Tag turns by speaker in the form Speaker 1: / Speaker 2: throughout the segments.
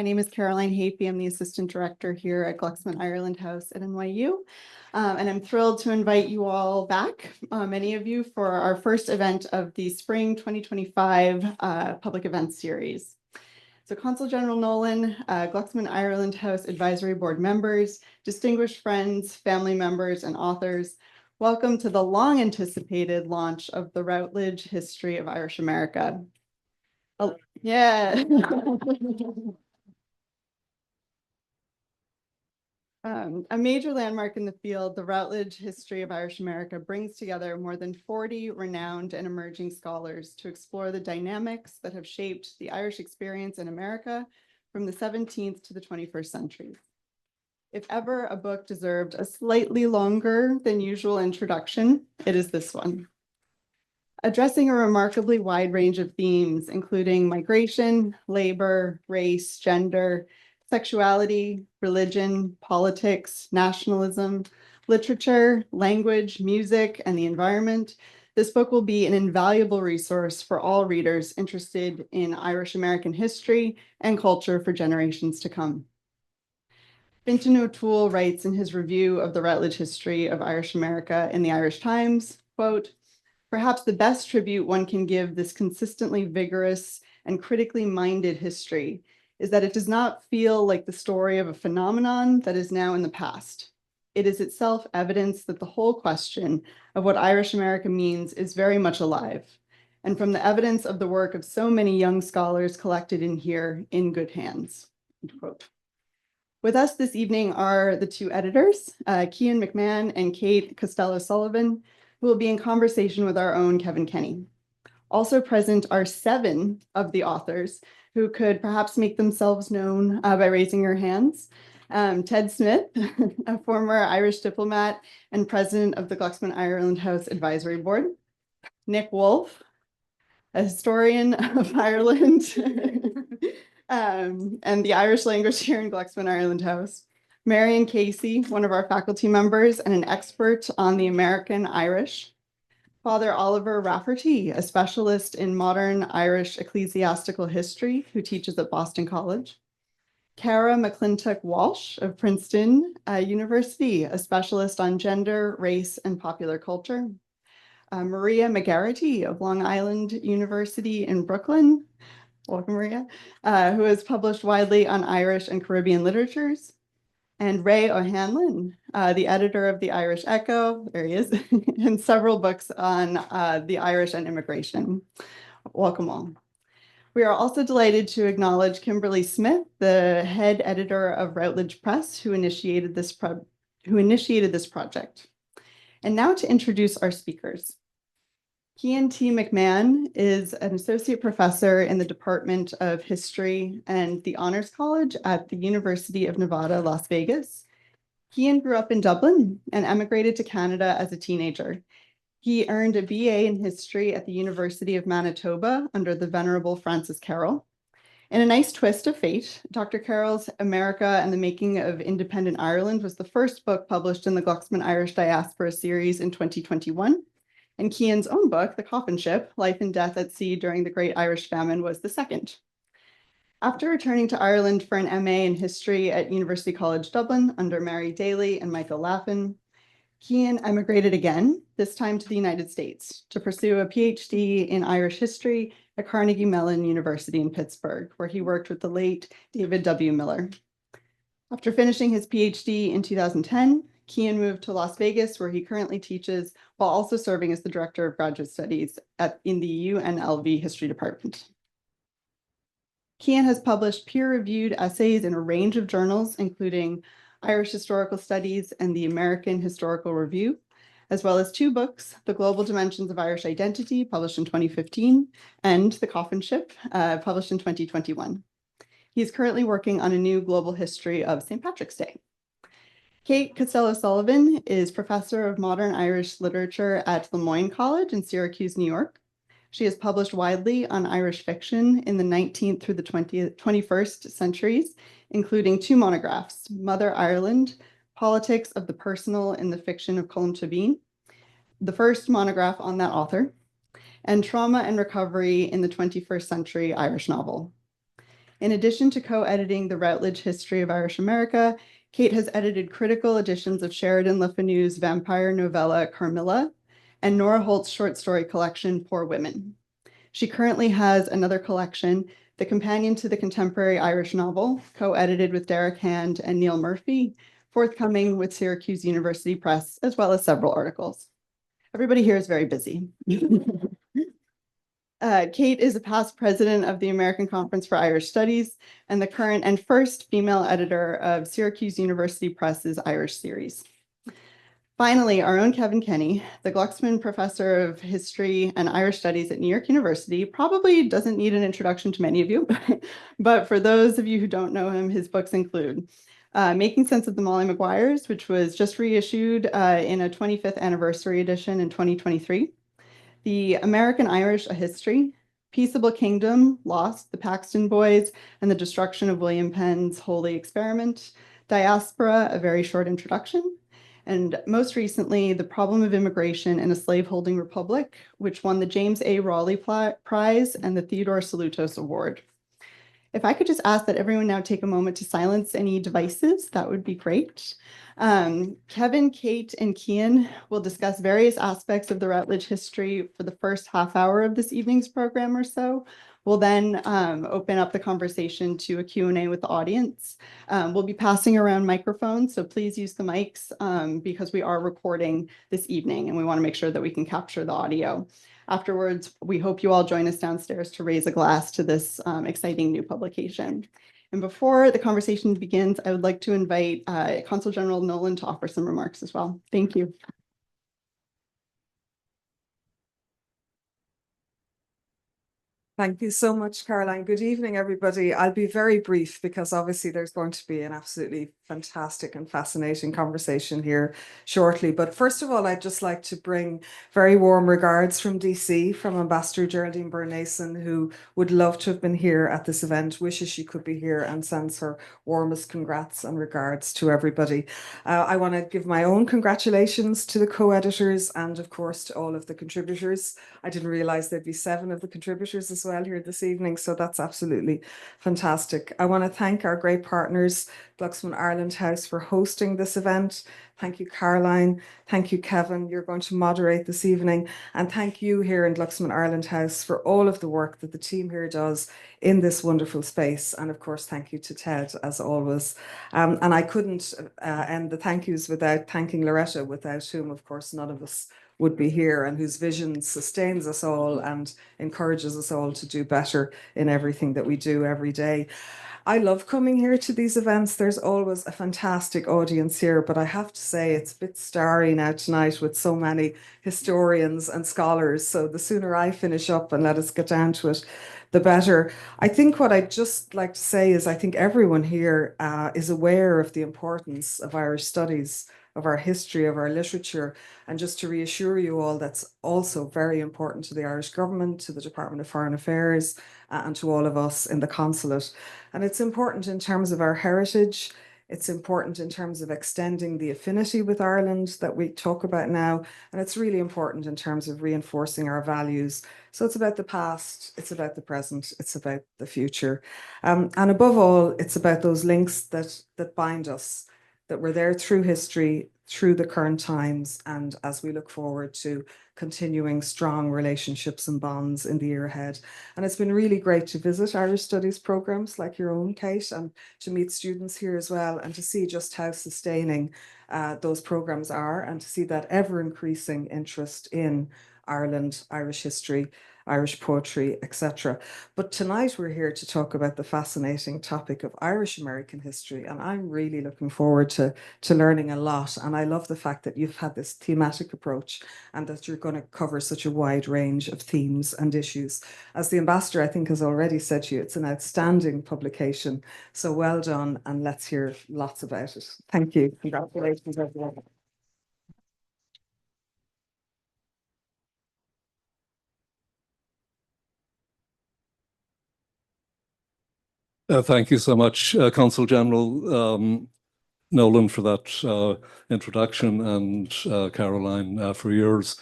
Speaker 1: My name is Caroline Hapey. I'm the Assistant Director here at Glucksman Ireland House at NYU. And I'm thrilled to invite you all back, many of you, for our first event of the Spring 2025 Public Events Series. So Consul General Nolan, Glucksman Ireland House Advisory Board members, distinguished friends, family members, and authors, welcome to the long-anticipated launch of the Routledge History of Irish America. Oh, yeah. A major landmark in the field, the Routledge History of Irish America brings together more than 40 renowned and emerging scholars to explore the dynamics that have shaped the Irish experience in America from the 17th to the 21st centuries. If ever a book deserved a slightly longer than usual introduction, it is this one. Addressing a remarkably wide range of themes, including migration, labor, race, gender, sexuality, religion, politics, nationalism, literature, language, music, and the environment, this book will be an invaluable resource for all readers interested in Irish American history and culture for generations to come. Fintan O'Toole writes in his review of the Routledge History of Irish America in the Irish Times, quote, "Perhaps the best tribute one can give this consistently vigorous and critically minded history is that it does not feel like the story of a phenomenon that is now in the past. It is itself evidence that the whole question of what Irish America means is very much alive, and from the evidence of the work of so many young scholars collected in here, in good hands." End quote. With us this evening are the two editors, Cian McMahon and Kate Costello-Sullivan, who will be in conversation with our own Kevin Kenny. Also present are 7 of the authors who could perhaps make themselves known by raising your hands. Ted Smith, a former Irish diplomat and president of the Glucksman Ireland House Advisory Board. Nick Wolfe, a historian of Ireland and the Irish language here in Glucksman Ireland House. Marion Casey, one of our faculty members and an expert on the American Irish. Father Oliver Rafferty, a specialist in modern Irish ecclesiastical history who teaches at Boston College. Cara McClintock Walsh of Princeton University, a specialist on gender, race, and popular culture. Maria McGarity of Long Island University in Brooklyn. Welcome, Maria, who has published widely on Irish and Caribbean literatures. And Ray O'Hanlon, the editor of the Irish Echo, there he is, and several books on the Irish and immigration. Welcome all. We are also delighted to acknowledge Kimberly Smith, the head editor of Routledge Press, who initiated this project. And now to introduce our speakers. Cian T. McMahon is an associate professor in the Department of History and the Honors College at the University of Nevada, Las Vegas. Cian grew up in Dublin and emigrated to Canada as a teenager. He earned a BA in history at the University of Manitoba under the Venerable Francis Carroll. In a nice twist of fate, Dr. Carroll's America and the Making of Independent Ireland was the first book published in the Glucksman Irish Diaspora series in 2021. And Cian's own book, The Coffin Ship, Life and Death at Sea During the Great Irish Famine, was the second. After returning to Ireland for an MA in history at University College Dublin under Mary Daly and Michael Laffin, Cian emigrated again, this time to the United States, to pursue a PhD in Irish history at Carnegie Mellon University in Pittsburgh, where he worked with the late David W. Miller. After finishing his PhD in 2010, Cian moved to Las Vegas, where he currently teaches while also serving as the Director of Graduate Studies in the UNLV History Department. Cian has published peer-reviewed essays in a range of journals, including Irish Historical Studies and the American Historical Review, as well as 2 books, The Global Dimensions of Irish Identity, published in 2015, and The Coffin Ship, published in 2021. He is currently working on a new global history of St. Patrick's Day. Kate Costello-Sullivan is professor of modern Irish literature at Le Moyne College in Syracuse, New York. She has published widely on Irish fiction in the 19th through the 21st centuries, including 2 monographs, Mother Ireland, Politics of the Personal in the Fiction of Colm Tóibín, the first monograph on that author, and Trauma and Recovery in the 21st Century Irish Novel. In addition to co-editing the Routledge History of Irish America, Kate has edited critical editions of Sheridan Le Fanu's vampire novella Carmilla and Nora Holt's short story collection Poor Women. She currently has another collection, the companion to the contemporary Irish novel, co-edited with Derek Hand and Neil Murphy, forthcoming with Syracuse University Press, as well as several articles. Everybody here is very busy. Kate is a past president of the American Conference for Irish Studies and the current and first female editor of Syracuse University Press's Irish series. Finally, our own Kevin Kenny, the Glucksman Professor of History and Irish Studies at New York University, probably doesn't need an introduction to many of you, but for those of you who don't know him, his books include Making Sense of the Molly Maguires, which was just reissued in a 25th anniversary edition in 2023. The American Irish, A History, Peaceable Kingdom, Lost, The Paxton Boys, and the Destruction of William Penn's Holy Experiment, Diaspora, A Very Short Introduction, and most recently, The Problem of Immigration in a Slaveholding Republic, which won the James A. Raleigh Prize and the Theodore Salutos Award. If I could just ask that everyone now take a moment to silence any devices, that would be great. Kevin, Kate, and Cian will discuss various aspects of the Routledge history for the first half hour of this evening's program or so. We'll then open up the conversation to a Q&A with the audience. We'll be passing around microphones, so please use the mics because we are recording this evening and we want to make sure that we can capture the audio. Afterwards, we hope you all join us downstairs to raise a glass to this exciting new publication. And before the conversation begins, I would like to invite Consul General Nolan to offer some remarks as well. Thank you.
Speaker 2: Thank you so much, Caroline. Good evening, everybody. I'll be very brief because obviously there's going to be an absolutely fantastic and fascinating conversation here shortly. But first of all, I'd just like to bring very warm regards from DC, from Ambassador Geraldine Byrne-Nason, who would love to have been here at this event, wishes she could be here, and sends her warmest congrats and regards to everybody. I want to give my own congratulations to the co-editors and, of course, to all of the contributors. I didn't realize there'd be 7 of the contributors as well here this evening, so that's absolutely fantastic. I want to thank our great partners, Glucksman Ireland House, for hosting this event. Thank you, Caroline. Thank you, Kevin. You're going to moderate this evening. And thank you here in Glucksman Ireland House for all of the work that the team here does in this wonderful space. And of course, thank you to Ted, as always. And I couldn't end the thank yous without thanking Loretta, without whom, of course, none of us would be here, and whose vision sustains us all and encourages us all to do better in everything that we do every day. I love coming here to these events. There's always a fantastic audience here, but I have to say it's a bit starry now tonight with so many historians and scholars. So the sooner I finish up and let us get down to it, the better. I think what I'd just like to say is I think everyone here is aware of the importance of Irish studies, of our history, of our literature. And just to reassure you all, that's also very important to the Irish government, to the Department of Foreign Affairs, and to all of us in the consulate. And it's important in terms of our heritage. It's important in terms of extending the affinity with Ireland that we talk about now. And it's really important in terms of reinforcing our values. So it's about the past, it's about the present, it's about the future. And above all, it's about those links that bind us, that we're there through history, through the current times, and as we look forward to continuing strong relationships and bonds in the year ahead. And it's been really great to visit Irish Studies programs like your own, Kate, and to meet students here as well, and to see just how sustaining those programs are, and to see that ever-increasing interest in Ireland, Irish history, Irish poetry, etc. But tonight we're here to talk about the fascinating topic of Irish American history, and I'm really looking forward to learning a lot. And I love the fact that you've had this thematic approach and that you're going to cover such a wide range of themes and issues. As the ambassador, I think, has already said to you, it's an outstanding publication. So well done, and let's hear lots about it. Thank you. Congratulations, everyone.
Speaker 3: Thank you so much, Consul General Nolan, for that introduction, and Caroline, for yours.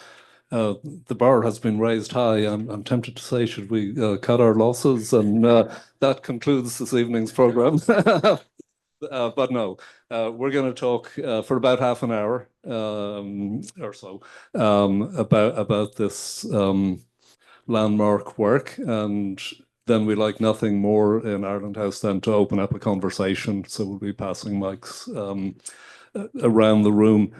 Speaker 3: the bar has been raised high. I'm tempted to say, should we cut our losses? And that concludes this evening's program. But no, we're going to talk for about half an hour or so about this landmark work, and then we like nothing more in Ireland House than to open up a conversation. So we'll be passing mics around the room.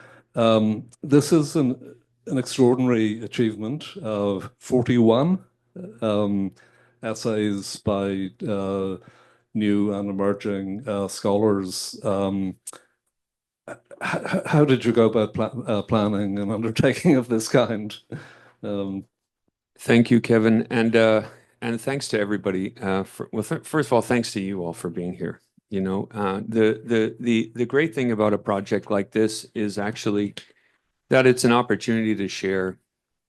Speaker 3: This is an extraordinary achievement of 41 essays by new and emerging scholars. How did you go about planning an undertaking of this kind?
Speaker 4: Thank you, Kevin, and thanks to everybody. First of all, thanks to you all for being here. You know, the great thing about a project like this is actually that it's an opportunity to share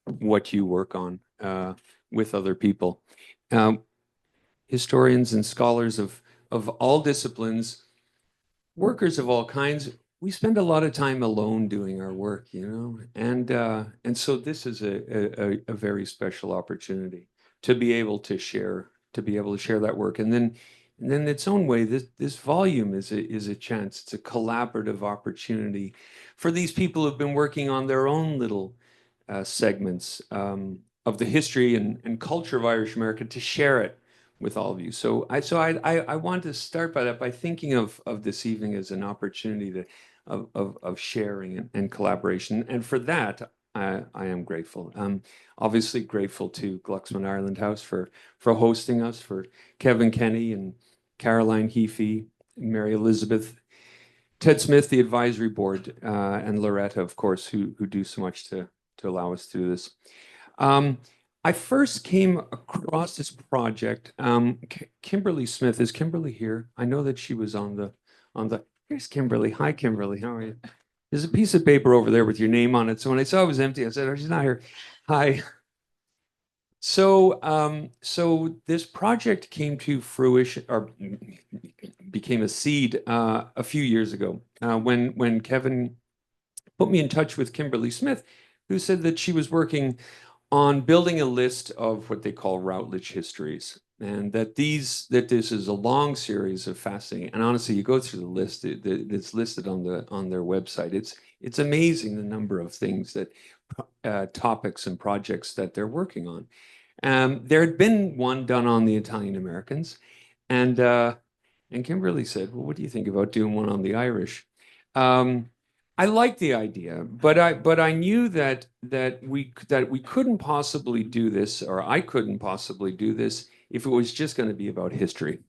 Speaker 4: what you work on with other people. Historians and scholars of all disciplines, workers of all kinds, we spend a lot of time alone doing our work, you know, and so this is a very special opportunity to be able to share that work, and then in its own way, this volume is a chance. It's a collaborative opportunity for these people who've been working on their own little segments of the history and culture of Irish America to share it with all of you. So I want to start by thinking of this evening as an opportunity of sharing and collaboration. And for that, I am grateful. Obviously grateful to Glucksman Ireland House for hosting us, for Kevin Kenny and Caroline Heafy, Mary Elizabeth, Ted Smith, the advisory board, and Loretta, of course, who do so much to allow us to do this. I first came across this project. Kimberly Smith, is Kimberly here? I know that she was on the, here's Kimberly. Hi, Kimberly, how are you? There's a piece of paper over there with your name on it. So when I saw it was empty, I said, oh, she's not here. Hi. So, so this project came to fruition, or became a seed a few years ago when Kevin put me in touch with Kimberly Smith, who said that she was working on building a list of what they call Routledge histories, and that this is a long series of fascinating. And honestly, you go through the list that's listed on their website. It's amazing the number of things that topics and projects that they're working on. There had been one done on the Italian Americans, and Kimberly said, "Well, what do you think about doing one on the Irish?" I liked the idea, but I knew that we couldn't possibly do this, or I couldn't possibly do this if it was just going to be about history.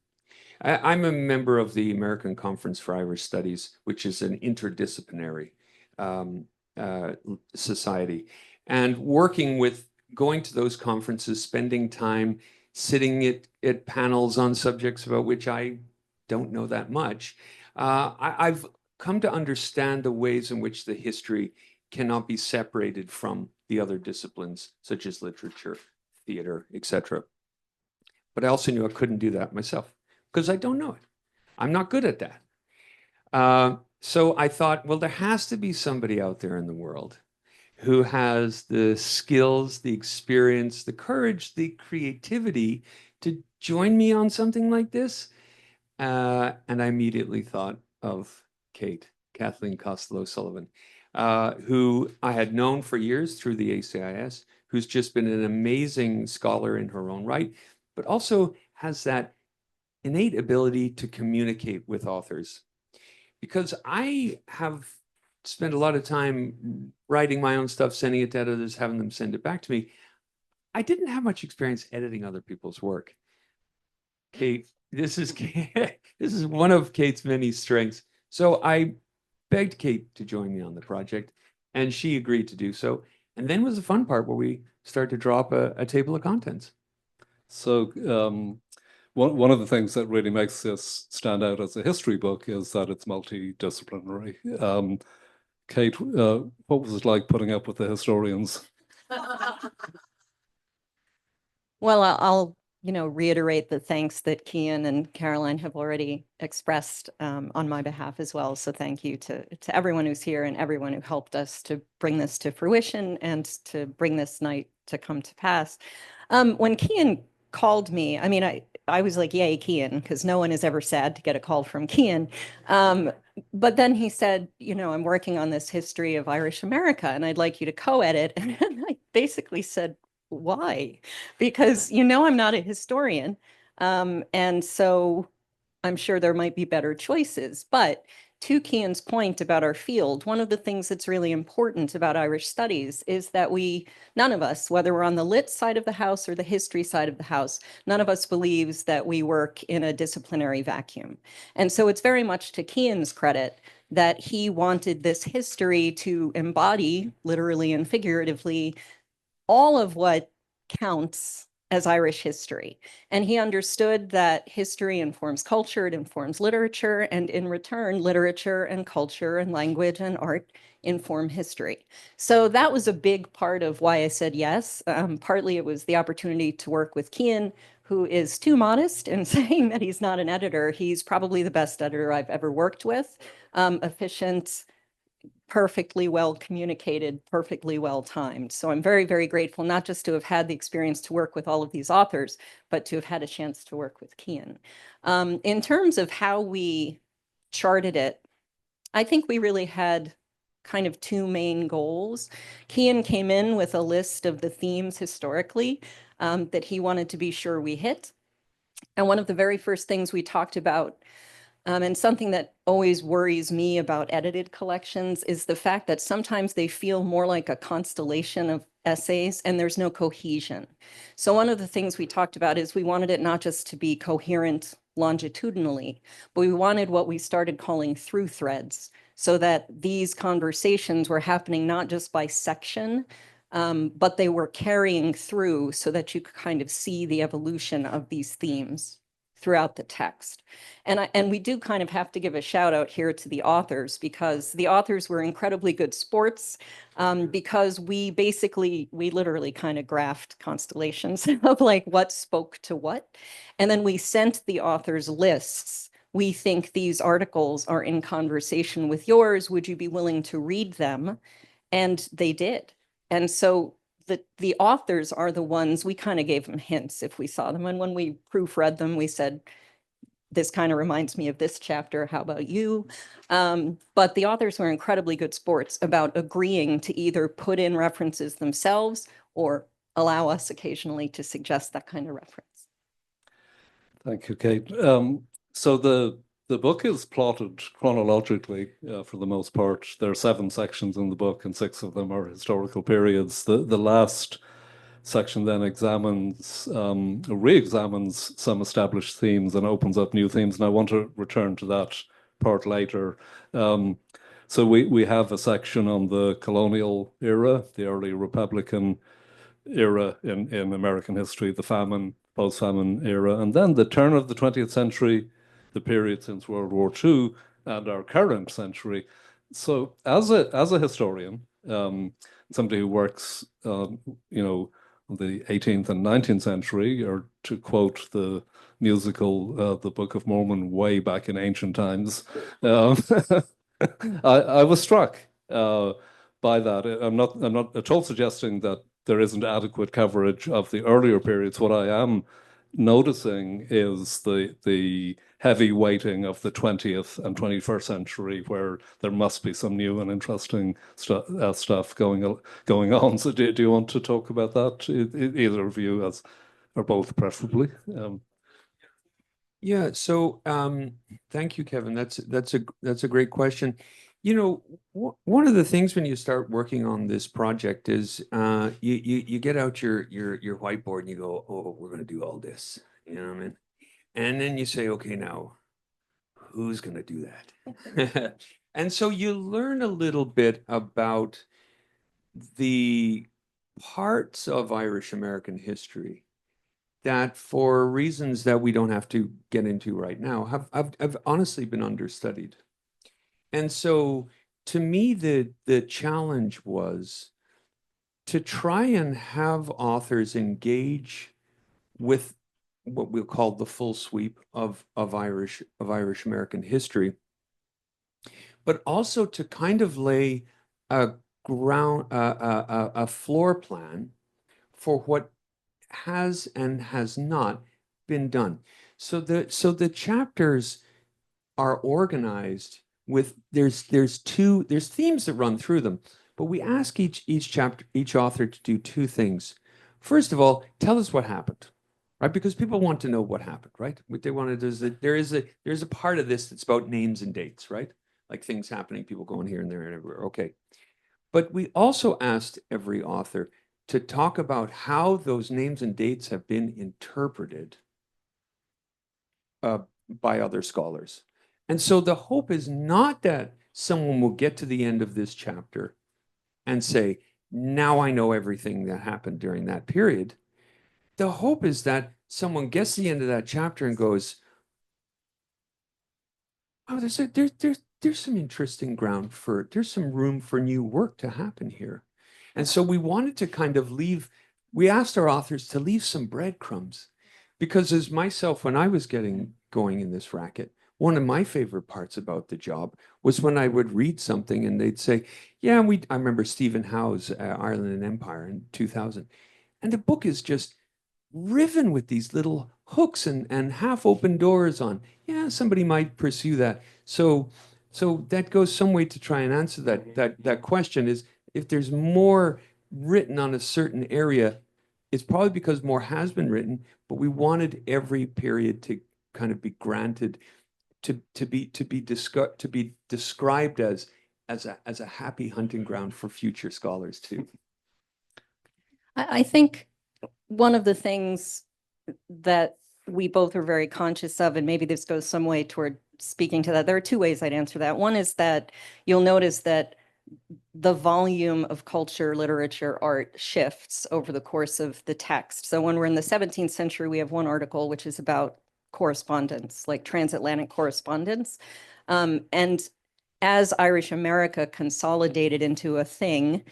Speaker 4: I'm a member of the American Conference for Irish Studies, which is an interdisciplinary society, and going to those conferences, spending time sitting at panels on subjects about which I don't know that much. I've come to understand the ways in which the history cannot be separated from the other disciplines, such as literature, theater, etc. But I also knew I couldn't do that myself because I don't know it. I'm not good at that. So I thought, well, there has to be somebody out there in the world who has the skills, the experience, the courage, the creativity to join me on something like this. And I immediately thought of Kathleen Costello-Sullivan, who I had known for years through the ACIS, who's just been an amazing scholar in her own right, but also has that innate ability to communicate with authors. Because I have spent a lot of time writing my own stuff, sending it to editors, having them send it back to me. I didn't have much experience editing other people's work. Kate, this is one of Kate's many strengths. So I begged Kate to join me on the project, and she agreed to do so. And then was the fun part where we started to draw up a table of contents.
Speaker 3: So one of the things that really makes this stand out as a history book is that it's multidisciplinary. Kate, what was it like putting up with the historians?
Speaker 1: Well, I'll
Speaker 5: reiterate the thanks that Cian and Caroline have already expressed on my behalf as well. So thank you to everyone who's here and everyone who helped us to bring this to fruition and to bring this night to come to pass. When Cian called me, I mean, I was like, yay, Cian, because no one is ever sad to get a call from Cian. But then he said, I'm working on this history of Irish America, and I'd like you to co-edit. And I basically said, why? Because I'm not a historian. And so I'm sure there might be better choices. But to Cian's point about our field, one of the things that's really important about Irish studies is that none of us, whether we're on the lit side of the house or the history side of the house, none of us believes that we work in a disciplinary vacuum. And so it's very much to Cian's credit that he wanted this history to embody, literally and figuratively, all of what counts as Irish history. And he understood that history informs culture, it informs literature, and in return, literature and culture and language and art inform history. So that was a big part of why I said yes. Partly it was the opportunity to work with Cian, who is too modest in saying that he's not an editor. He's probably the best editor I've ever worked with, efficient, perfectly well communicated, perfectly well timed. So I'm very, very grateful, not just to have had the experience to work with all of these authors, but to have had a chance to work with Cian. In terms of how we charted it, I think we really had kind of two main goals. Cian came in with a list of the themes historically that he wanted to be sure we hit. And one of the very first things we talked about, and something that always worries me about edited collections, is the fact that sometimes they feel more like a constellation of essays and there's no cohesion. So one of the things we talked about is we wanted it not just to be coherent longitudinally, but we wanted what we started calling through threads, so that these conversations were happening not just by section, but they were carrying through so that you could kind of see the evolution of these themes throughout the text. And we do kind of have to give a shout out here to the authors, because the authors were incredibly good sports, because we literally kind of graphed constellations of like what spoke to what. And then we sent the authors lists. We think these articles are in conversation with yours. Would you be willing to read them? And they did. And so the authors are the ones, we kind of gave them hints if we saw them. And when we proofread them, we said, this kind of reminds me of this chapter. How about you? But the authors were incredibly good sports about agreeing to either put in references themselves or allow us occasionally to suggest that kind of reference.
Speaker 3: Thank you, Kate. So the book is plotted chronologically for the most part. There are 7 sections in the book, and 6 of them are historical periods. The last section then re-examines some established themes and opens up new themes, and I want to return to that part later. So we have a section on the colonial era, the early Republican era in American history, the famine, post-famine era, and then the turn of the 20th century, the period since World War II, and our current century. So as a historian, somebody who works, the 18th and 19th century, or to quote the musical, The Book of Mormon, way back in ancient times, I was struck by that. I'm not at all suggesting that there isn't adequate coverage of the earlier periods. What I am noticing is the heavy weighting of the 20th and 21st century, where there must be some new and interesting stuff going on. So do you want to talk about that, either of you, or both preferably?
Speaker 4: Yeah, so thank you, Kevin. That's a great question. One of the things when you start working on this project is you get out your whiteboard and you go, oh, we're going to do all this, you know what I mean? And then you say, okay, now who's going to do that? And so you learn a little bit about the parts of Irish American history that, for reasons that we don't have to get into right now, have honestly been understudied. And so to me, the challenge was to try and have authors engage with what we'll call the full sweep of Irish American history, but also to kind of lay a a floor plan for what has and has not been done. So the chapters are organized with there's themes that run through them, but we ask each author to do two things. First of all, tell us what happened, right? Because people want to know what happened, right? What they want to do is that there's a part of this that's about names and dates, right? Like things happening, people going here and there and everywhere. Okay. But we also asked every author to talk about how those names and dates have been interpreted by other scholars. And so the hope is not that someone will get to the end of this chapter and say, now I know everything that happened during that period. The hope is that someone gets to the end of that chapter and goes, oh, there's some interesting ground for, there's some room for new work to happen here. And so we wanted to kind of we asked our authors to leave some breadcrumbs, because as myself, when I was getting going in this racket, one of my favorite parts about the job was when I would read something and they'd say, yeah, I remember Stephen Howe's Ireland and Empire in 2000. And the book is just riven with these little hooks and half open doors on, yeah, somebody might pursue that. So that goes some way to try and answer that question is, if there's more written on a certain area, it's probably because more has been written, but we wanted every period to kind of be granted to be described as a happy hunting ground for future scholars too.
Speaker 5: I think one of the things that we both are very conscious of, and maybe this goes some way toward speaking to that, there are two ways I'd answer that. One is that you'll notice that the volume of culture, literature, art shifts over the course of the text. So when we're in the 17th century, we have one article which is about correspondence, like transatlantic correspondence. And as Irish America consolidated into a thing,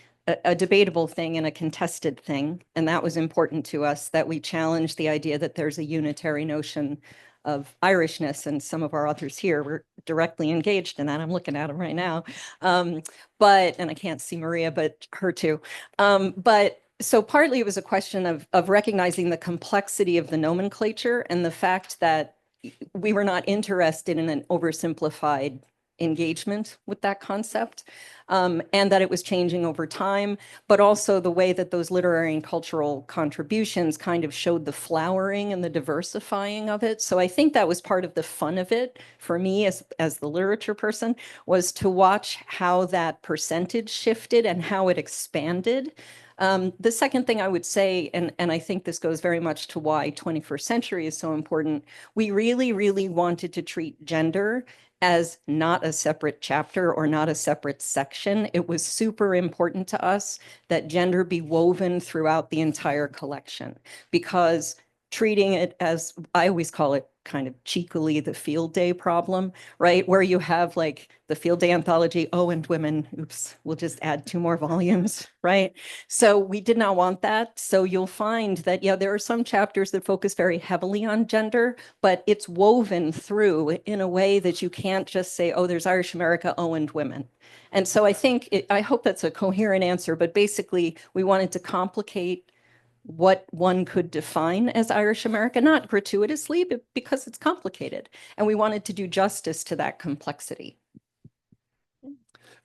Speaker 5: a debatable thing and a contested thing, and that was important to us, that we challenged the idea that there's a unitary notion of Irishness, and some of our authors here were directly engaged in that. I'm looking at them right now. And I can't see Maria, but her too. But so partly it was a question of recognizing the complexity of the nomenclature and the fact that we were not interested in an oversimplified engagement with that concept, and that it was changing over time, but also the way that those literary and cultural contributions kind of showed the flowering and the diversifying of it. So I think that was part of the fun of it for me as the literature person, was to watch how that percentage shifted and how it expanded. The second thing I would say, and I think this goes very much to why 21st century is so important, we really, really wanted to treat gender as not a separate chapter or not a separate section. It was super important to us that gender be woven throughout the entire collection, because treating it as, I always call it kind of cheekily, the field day problem, right? Where you have like the field day anthology, oh, and women, oops, we'll just add 2 more volumes, right? So we did not want that. So you'll find that, yeah, there are some chapters that focus very heavily on gender, but it's woven through in a way that you can't just say, oh, there's Irish America, oh, and women. And so I think, I hope that's a coherent answer, but basically we wanted to complicate what one could define as Irish America, not gratuitously, but because it's complicated. And we wanted to do justice to that complexity.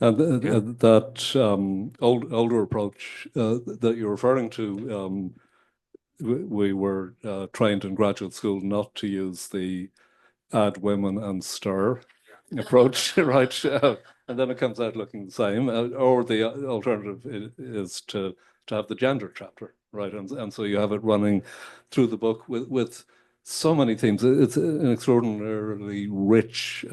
Speaker 3: And that older approach that you're referring to, we were trained in graduate school not to use the add women and stir approach, right? And then it comes out looking the same. Or the alternative is to have the gender chapter, right? And so you have it running through the book with so many themes. It's an extraordinarily rich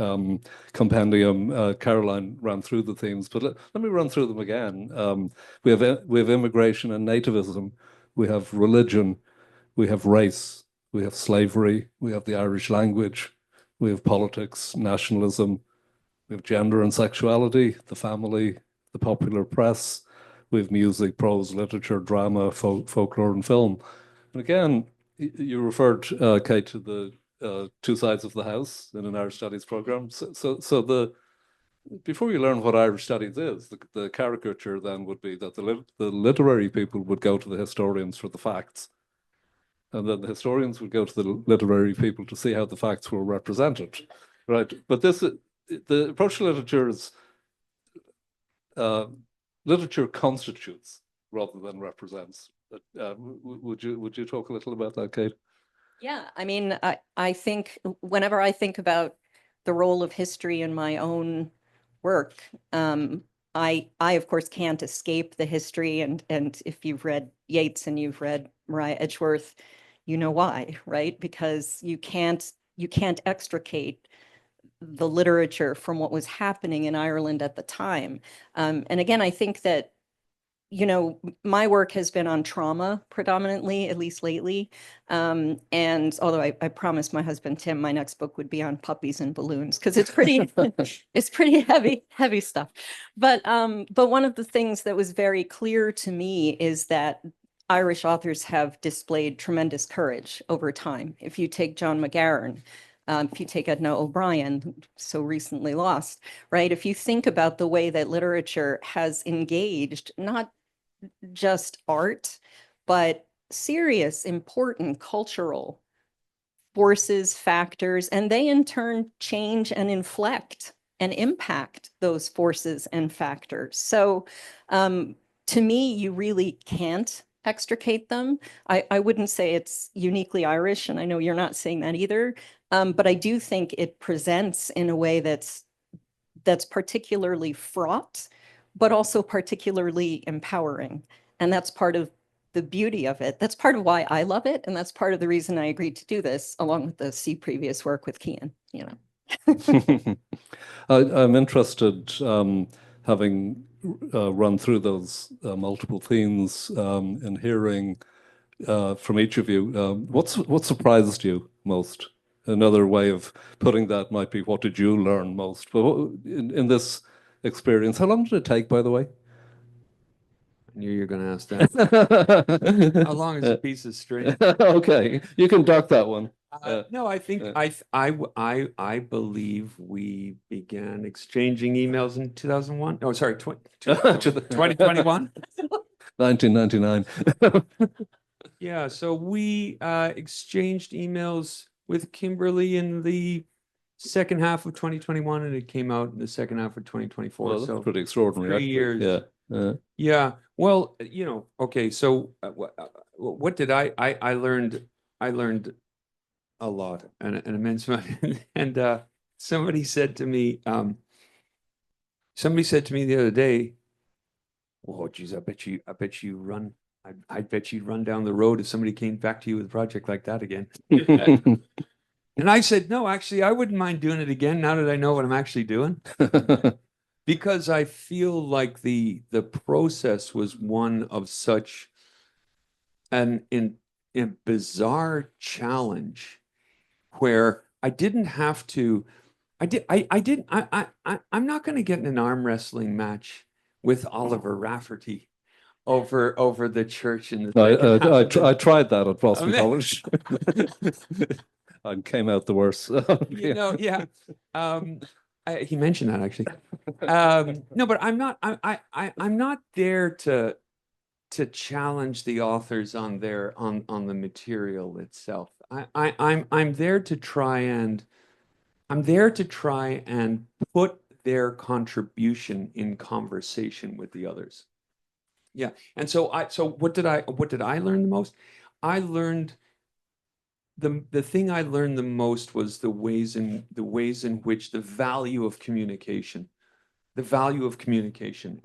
Speaker 3: compendium. Caroline ran through the themes, but let me run through them again. We have immigration and nativism. We have religion. We have race. We have slavery. We have the Irish language. We have politics, nationalism. We have gender and sexuality, the family, the popular press. We have music, prose, literature, drama, folklore, and film. And again, you referred, Kate, to the two sides of the house in an Irish Studies program. So before you learn what Irish Studies is, the caricature then would be that the literary people would go to the historians for the facts. And then the historians would go to the literary people to see how the facts were represented, right? But the approach to literature is literature constitutes rather than represents. Would you talk a little about that, Kate?
Speaker 5: Yeah, I mean, I think whenever I think about the role of history in my own work, I of course can't escape the history, and if you've read Yeats and you've read Mariah Edgeworth, you know why, right? Because you can't extricate the literature from what was happening in Ireland at the time. And again, I think that, you know, my work has been on trauma predominantly, at least lately. And although I promised my husband, Tim, my next book would be on puppies and balloons, because it's pretty, it's pretty heavy stuff. But one of the things that was very clear to me is that Irish authors have displayed tremendous courage over time. If you take John McGarren, if you take Edna O'Brien, so recently lost, right? If you think about the way that literature has engaged, not just art, but serious, important cultural forces, factors, and they in turn change and inflect and impact those forces and factors. So to me, you really can't extricate them. I wouldn't say it's uniquely Irish, and I know you're not saying that either, but I do think it presents in a way that's particularly fraught, but also particularly empowering. And that's part of the beauty of it. That's part of why I love it. And that's part of the reason I agreed to do this, along with the See previous work with Cian, you know.
Speaker 3: I'm interested, having run through those multiple themes, in hearing from each of you, what surprised you most? Another way of putting that might be, what did you learn most? But in this experience, how long did it take, by the way?
Speaker 4: I knew you were going to ask that. How long is a piece of string?
Speaker 3: Okay, you can duck that one.
Speaker 4: No, I think I believe we began exchanging emails in 2001. Oh, sorry, 2021.
Speaker 3: 1999.
Speaker 4: Yeah, so we exchanged emails with Kimberly in the second half of 2021, and it came out in the second half of 2024.
Speaker 3: Well, that's
Speaker 4: so
Speaker 3: pretty extraordinary.
Speaker 4: 3 years.
Speaker 3: Yeah.
Speaker 4: Yeah. Well, you know, okay. So what did I learned a lot, an immense amount. And somebody said to me the other day, "Whoa, geez, I bet you'd run down the road if somebody came back to you with a project like that again." And I said, "No, actually, I wouldn't mind doing it again now that I know what I'm actually doing." Because I feel like the process was one of such a bizarre challenge, where I didn't have to. I'm not going to get in an arm wrestling match with Oliver Rafferty over the church in the.
Speaker 3: I tried that at Boston College. I came out the worst.
Speaker 4: You know, yeah. He mentioned that, actually. No, but I'm not there to challenge the authors on the material itself. I'm there to try and put their contribution in conversation with the others. Yeah. And so what did I learn the most? I learned the thing I learned the most was the ways in which the value of communication.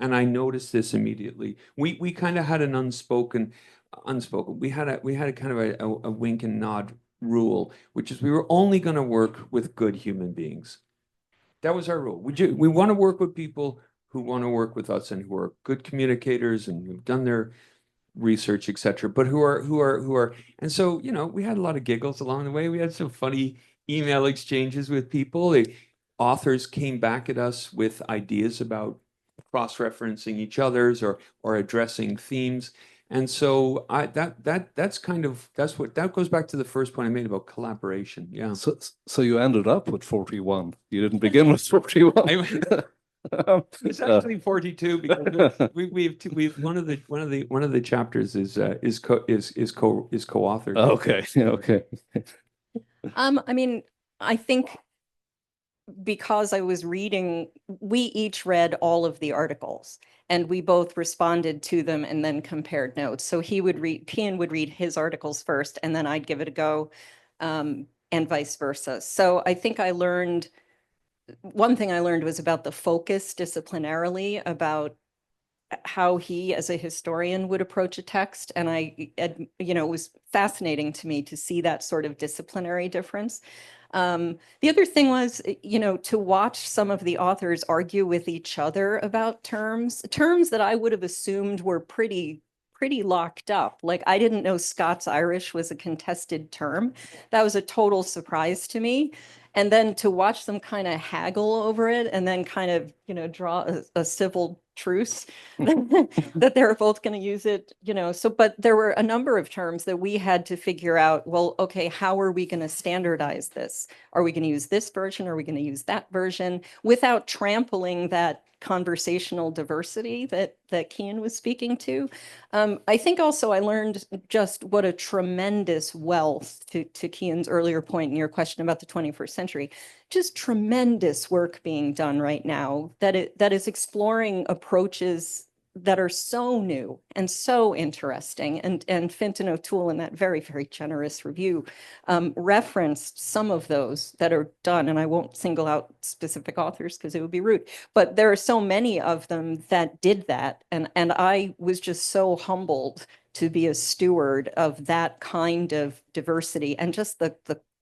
Speaker 4: And I noticed this immediately. We kind of had an unspoken. We had a kind of a wink and nod rule, which is we were only going to work with good human beings. That was our rule. We want to work with people who want to work with us and who are good communicators and who've done their research, etc., but who are, and so, you know, we had a lot of giggles along the way. We had some funny email exchanges with people. The authors came back at us with ideas about cross-referencing each other's or addressing themes. And so that's that goes back to the first point I made about collaboration. Yeah.
Speaker 3: So you ended up with 41. You didn't begin with 41.
Speaker 4: It's actually 42 because we've one of the chapters is co-authored.
Speaker 3: Okay. Okay.
Speaker 5: I mean, I think because I was reading, we each read all of the articles and we both responded to them and then compared notes. So Cian would read his articles first and then I'd give it a go, and vice versa. So I think one thing I learned was about the focus disciplinarily, about how he as a historian would approach a text. And it was fascinating to me to see that sort of disciplinary difference. The other thing was, to watch some of the authors argue with each other about terms that I would have assumed were pretty locked up. Like, I didn't know Scots-Irish was a contested term. That was a total surprise to me. And then to watch them kind of haggle over it and then kind of, draw a civil truce that they're both going to use it, but there were a number of terms that we had to figure out, well, okay, how are we going to standardize this? Are we going to use this version? Are we going to use that version without trampling that conversational diversity that Cian was speaking to? I think also I learned just what a tremendous wealth, to Cian's earlier point in your question about the 21st century, just tremendous work being done right now that is exploring approaches that are so new and so interesting. And Fintan O'Toole, in that very, very generous review, referenced some of those that are done. And I won't single out specific authors because it would be rude, but there are so many of them that did that. And I was just so humbled to be a steward of that kind of diversity and just the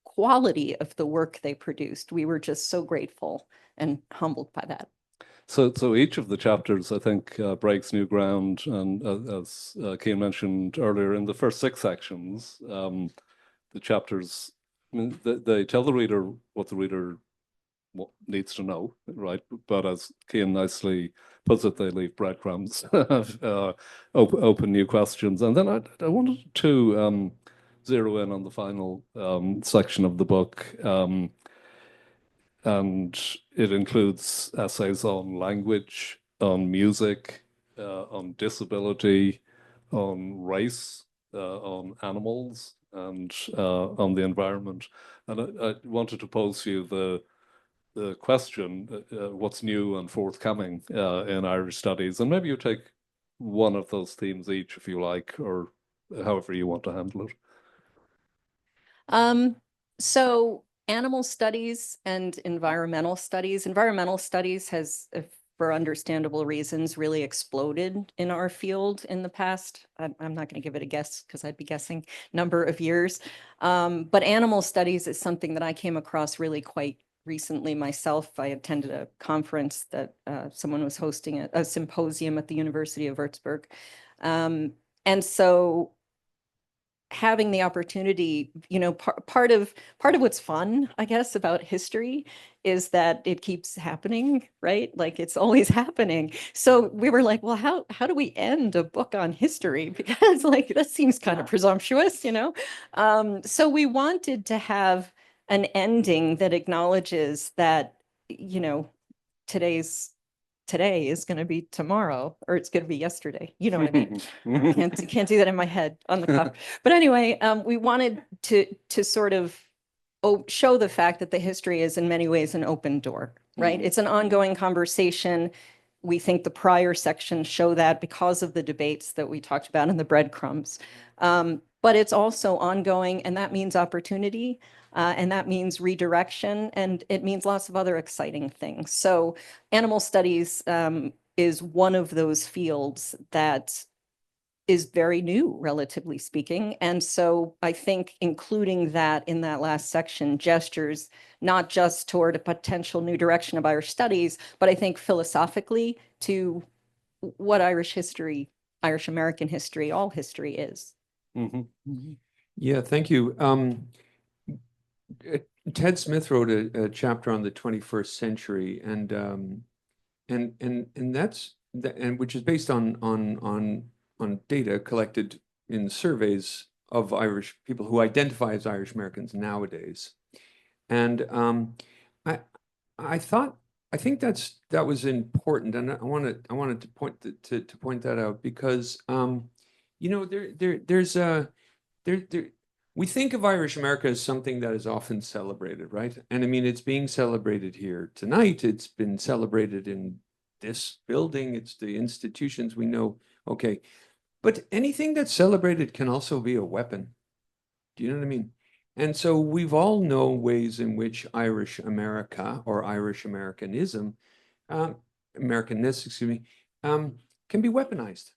Speaker 5: quality of the work they produced. We were just so grateful and humbled by that.
Speaker 3: So each of the chapters, I think, breaks new ground. And as Cian mentioned earlier, in the first 6 sections, the chapters, I mean, they tell the reader what the reader needs to know, right? But as Cian nicely puts it, they leave breadcrumbs, open new questions. And then I wanted to zero in on the final section of the book. And it includes essays on language, on music, on disability, on race, on animals, and on the environment. And I wanted to pose to you the question, what's new and forthcoming in Irish studies? And maybe you take one of those themes each, if you like, or however you want to handle it.
Speaker 5: So animal studies and environmental studies has, for understandable reasons, really exploded in our field in the past. I'm not going to give it a guess because I'd be guessing number of years. But animal studies is something that I came across really quite recently myself. I attended a conference that someone was hosting, a symposium at the University of Würzburg. And so having the opportunity, part of what's fun, I guess, about history is that it keeps happening, right? Like, it's always happening. So we were like, well, how do we end a book on history? Because, like, that seems kind of presumptuous, So we wanted to have an ending that acknowledges that, today is going to be tomorrow, or it's going to be yesterday. You know what I mean? Can't do that in my head on the cuff. But anyway, we wanted to sort of show the fact that the history is in many ways an open door, right? It's an ongoing conversation. We think the prior sections show that because of the debates that we talked about in the breadcrumbs. But it's also ongoing, and that means opportunity, and that means redirection, and it means lots of other exciting things. So animal studies is one of those fields that is very new, relatively speaking. And so I think including that in that last section gestures not just toward a potential new direction of Irish studies, but I think philosophically to what Irish history, Irish American history, all history is.
Speaker 4: Yeah, thank you. Ted Smith wrote a chapter on the 21st century, and which is based on on data collected in surveys of Irish people who identify as Irish Americans nowadays. And I think that was important, and I wanted to point that out because you know, we think of Irish America as something that is often celebrated, right? And I mean, it's being celebrated here tonight. It's been celebrated in this building. It's the institutions we know. Okay, but anything that's celebrated can also be a weapon. Do you know what I mean? And so we've all know ways in which Irish America or Irish Americanism, Americanness, excuse me, can be weaponized.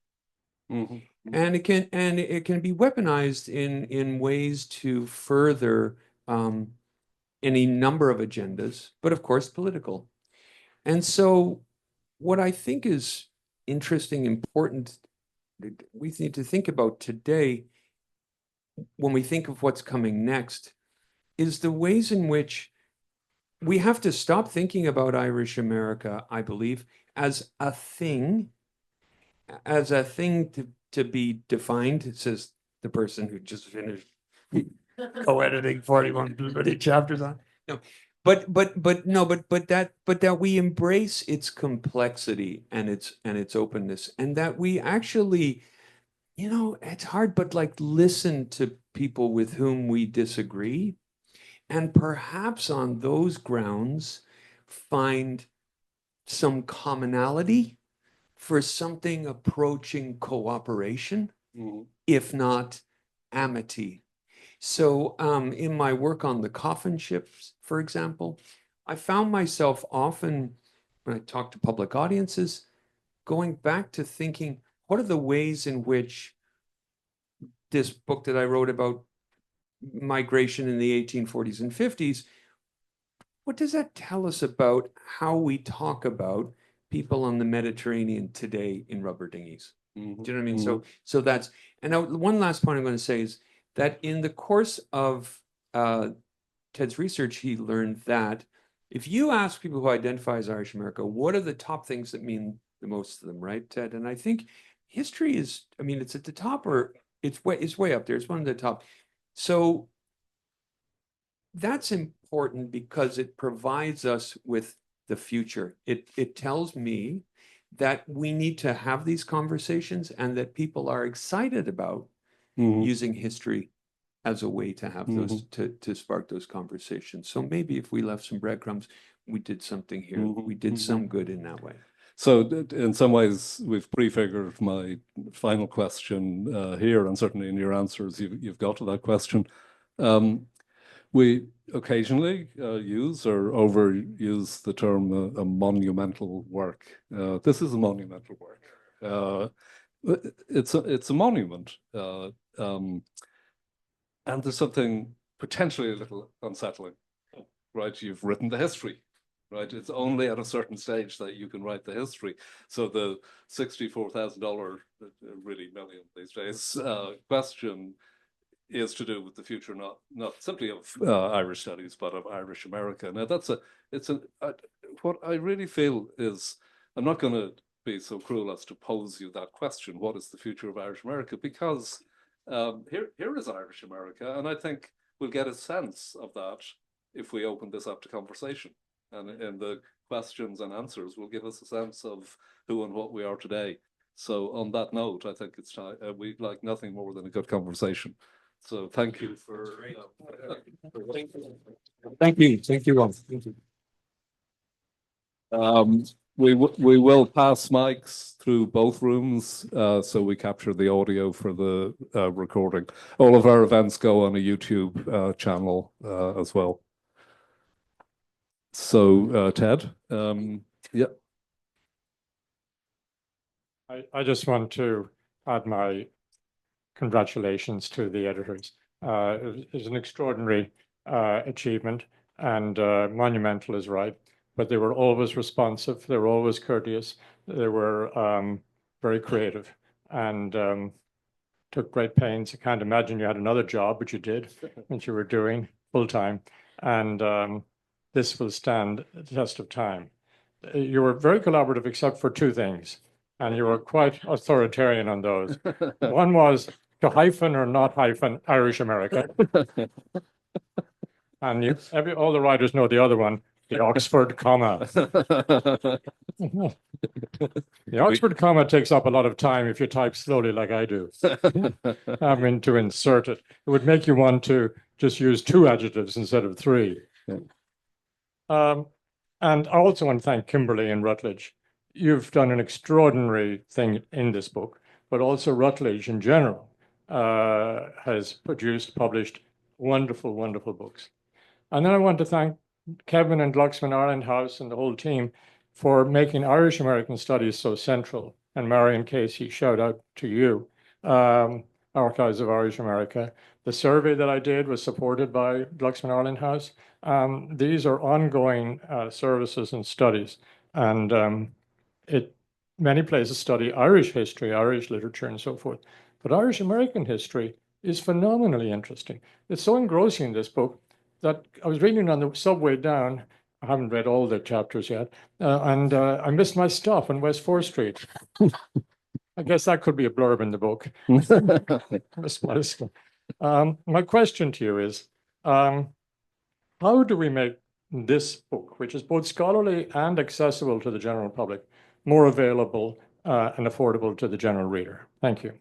Speaker 4: And it can be weaponized in ways to further any number of agendas, but of course political. And so what I think is interesting, important, we need to think about today when we think of what's coming next is the ways in which we have to stop thinking about Irish America, I believe, as a thing to be defined, says the person who just finished co-editing 41 bloody chapters on. No, but that we embrace its complexity and its openness, and that we actually, you know, it's hard, but like listen to people with whom we disagree, and perhaps on those grounds find some commonality for something approaching cooperation, if not amity. So in my work on the coffin ships, for example, I found myself often, when I talk to public audiences, going back to thinking, what are the ways in which this book that I wrote about migration in the 1840s and 50s, what does that tell us about how we talk about people on the Mediterranean today in rubber dinghies? Do you know what I mean? So that's, and now one last point I'm going to say is that in the course of Ted's research, he learned that if you ask people who identify as Irish America, what are the top things that mean the most to them, right, Ted? And I think history is, I mean, it's at the top, or it's way up there. It's one of the top. So that's important because it provides us with the future. It tells me that we need to have these conversations and that people are excited about using history as a way to have those, to spark those conversations. So maybe if we left some breadcrumbs, we did something here. We did some good in that way.
Speaker 3: So in some ways, we've prefigured my final question here, and certainly in your answers, you've got to that question. We occasionally use or overuse the term a monumental work. This is a monumental work. It's a monument. And there's something potentially a little unsettling, right? You've written the history, right? It's only at a certain stage that you can write the history. So the $64,000, really million these days, question is to do with the future, not simply of Irish studies, but of Irish America. Now what I really feel is, I'm not going to be so cruel as to pose you that question, what is the future of Irish America? Because here is Irish America, and I think we'll get a sense of that if we open this up to conversation. And in the questions and answers will give us a sense of who and what we are today. So on that note, I think it's time, we'd like nothing more than a good conversation. So thank you for
Speaker 4: Thank you all. Thank you.
Speaker 3: We will pass mics through both rooms, so we capture the audio for the recording. All of our events go on a YouTube channel as well. So Ted, yeah.
Speaker 6: I just want to add my congratulations to the editors. It's an extraordinary achievement, and monumental is right, but they were always responsive, they were always courteous, they were very creative, and took great pains. I can't imagine you had another job, but you did, which you were doing full-time, and this will stand the test of time. You were very collaborative except for two things. and you were quite authoritarian on those. One was to hyphen or not hyphen Irish American. And all the writers know the other one, the Oxford comma. The Oxford comma takes up a lot of time if you type slowly like I do. Having to insert it. It would make you want to just use 2 adjectives instead of 3. And I also want to thank Kimberly and Routledge. You've done an extraordinary thing in this book, but also Routledge in general has published wonderful, wonderful books. And then I want to thank Kevin and Glucksman Ireland House and the whole team for making Irish American studies so central. And Marion Casey, shout out to you, Archives of Irish America. The survey that I did was supported by Glucksman Ireland House. These are ongoing services and studies. And many places study Irish history, Irish literature, and so forth. But Irish American history is phenomenally interesting. It's so engrossing, this book, that I was reading on the subway down. I haven't read all the chapters yet, and I missed my stop on West 4th Street. I guess that could be a blurb in the book. Missed my stop. My question to you is, how do we make this book, which is both scholarly and accessible to the general public, more available and affordable to the general reader? Thank you.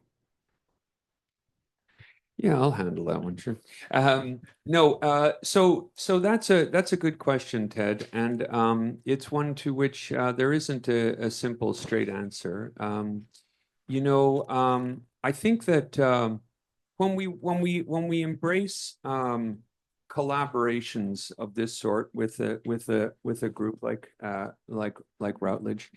Speaker 4: Yeah, I'll handle that one, sure. So that's a good question, Ted, and it's one to which there isn't a simple, straight answer. I think that when we embrace collaborations of this sort with a group like Routledge,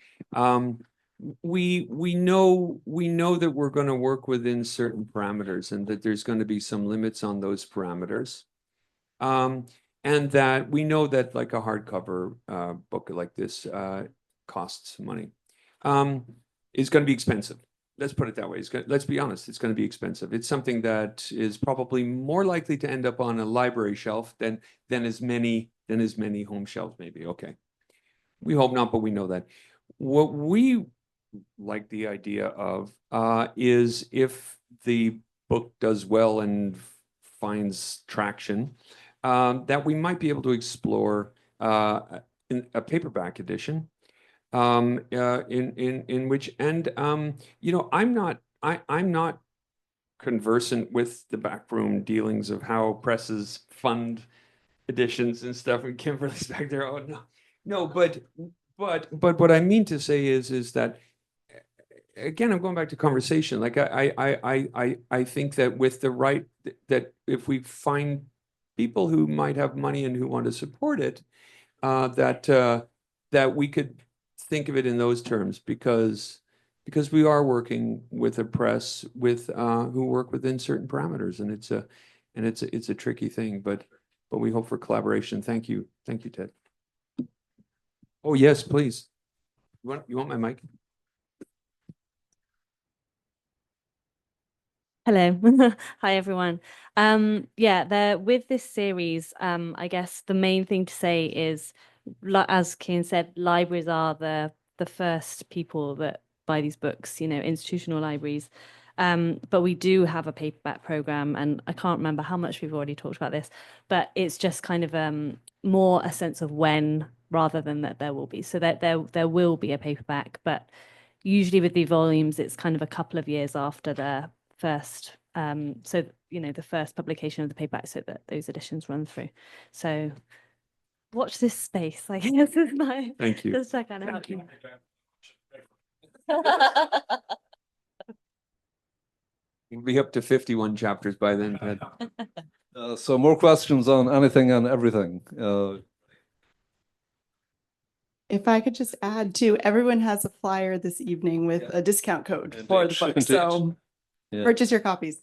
Speaker 4: we know that we're going to work within certain parameters and that there's going to be some limits on those parameters, and that we know that like a hardcover book like this costs money, is going to be expensive. Let's put it that way. Let's be honest, it's going to be expensive. It's something that is probably more likely to end up on a library shelf than as many home shelves maybe. Okay, we hope not, but we know that. What we like the idea of is if the book does well and finds traction, that we might be able to explore in a paperback edition, in which, and I'm not conversant with the backroom dealings of how presses fund editions and stuff. And Kimberly's back there. Oh no, but what I mean to say is that, again, I'm going back to conversation. Like I think that with the right, that if we find people who might have money and who want to support it, that we could think of it in those terms, because we are working with a press with who work within certain parameters, and it's a tricky thing, but we hope for collaboration. Thank you, Ted. Oh yes, please. You want my mic?
Speaker 7: Hello. Hi, everyone. With this series, I guess the main thing to say is, as Cian said, libraries are the first people that buy these books, institutional libraries. But we do have a paperback program, and I can't remember how much we've already talked about this, but it's just kind of more a sense of when rather than that there will be. So that there will be a paperback, but usually with the volumes, it's kind of a couple of years after the first, the first publication of the paperback, so that those editions run through. So watch this space, I guess, is my.
Speaker 4: Thank you.
Speaker 7: Just to kind of help you.
Speaker 4: We'll be up to 51 chapters by then, Ted.
Speaker 3: So more questions on anything and everything.
Speaker 1: If I could just add too, everyone has a flyer this evening with a discount code for the book. So purchase your copies.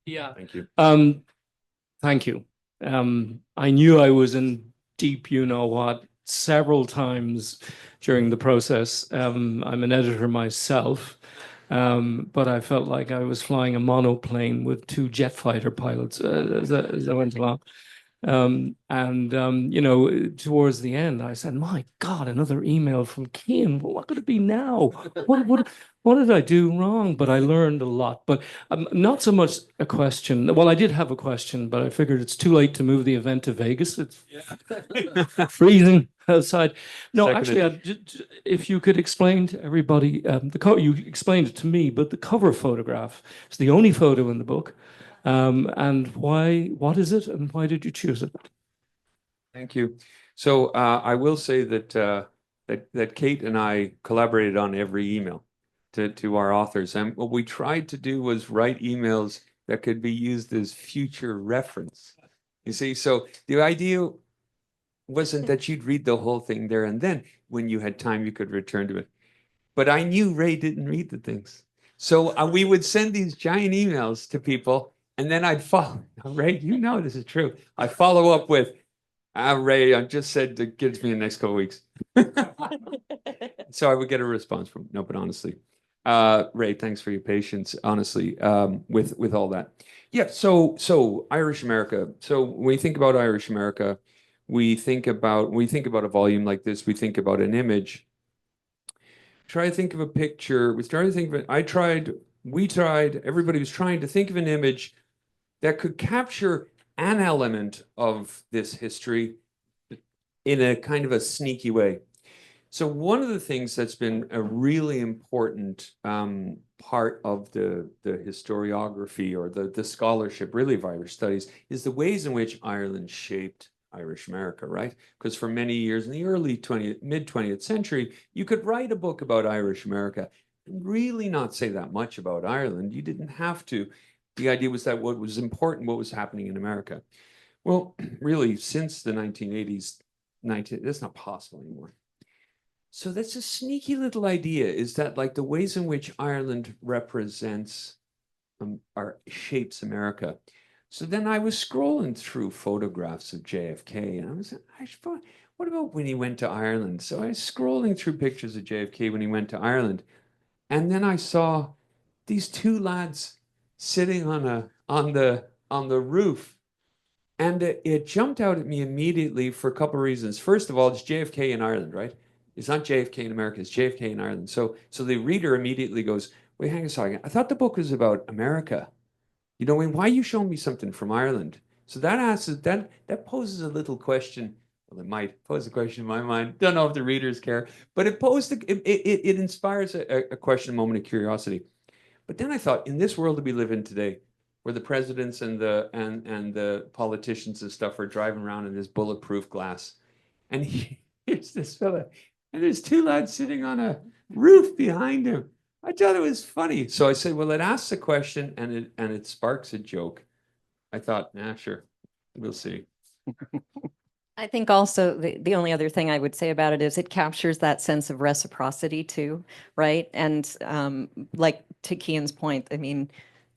Speaker 8: Yeah.
Speaker 4: Thank you.
Speaker 8: Thank you. I knew I was in deep, what, several times during the process. I'm an editor myself, but I felt like I was flying a monoplane with 2 jet fighter pilots as I went along. You know, towards the end, I said, "My God, another email from Cian. Well, what could it be now? What did I do wrong?" But I learned a lot. But not so much a question. Well, I did have a question, but I figured it's too late to move the event to Vegas. It's freezing outside. No,
Speaker 4: Seconded.
Speaker 8: actually, if you could explain to everybody, you explained it to me, but the cover photograph is the only photo in the book. And why, what is it, and why did you choose it?
Speaker 4: Thank you. So I will say that that Kate and I collaborated on every email to our authors, and what we tried to do was write emails that could be used as future reference. You see, so the idea wasn't that you'd read the whole thing there and then. When you had time, you could return to it. But I knew Ray didn't read the things, so we would send these giant emails to people, and then I'd follow. Ray, you know this is true. I follow up with, Ray, I just said to get to me in the next couple of weeks. So I would get a response from, no, but honestly, Ray, thanks for your patience, honestly, with all that. Yeah, so Irish America. So when we think about Irish America, we think about a volume like this, we think about an image. Try to think of a picture. We started to think of it. We tried, everybody was trying to think of an image that could capture an element of this history in a kind of a sneaky way. So one of the things that's been a really important part of the historiography or the scholarship really of Irish studies is the ways in which Ireland shaped Irish America, right? Because for many years in the mid-20th century, you could write a book about Irish America and really not say that much about Ireland. You didn't have to. The idea was that what was important, what was happening in America. Well, really, since the 1980s, that's not possible anymore. So that's a sneaky little idea, is that like the ways in which Ireland represents shapes America. So then I was scrolling through photographs of JFK, and I was like, what about when he went to Ireland? So I was scrolling through pictures of JFK when he went to Ireland, and then I saw these two lads sitting on the roof, and it jumped out at me immediately for a couple of reasons. First of all, it's JFK in Ireland, right? It's not JFK in America, it's JFK in Ireland. So the reader immediately goes, wait, hang on a second. I thought the book was about America. You know, why are you showing me something from Ireland? So that poses a little question. Well, it might pose a question in my mind. Don't know if the readers care, but it inspires a question, a moment of curiosity. But then I thought, in this world that we live in today, where the presidents and the politicians and stuff are driving around in this bulletproof glass, and here's this fella, and there's two lads sitting on a roof behind him. I thought it was funny. So I said, well, it asks a question and it sparks a joke. I thought, nah, sure, we'll see.
Speaker 5: I think also the only other thing I would say about it is it captures that sense of reciprocity too, right? And like to Cian's point, I mean,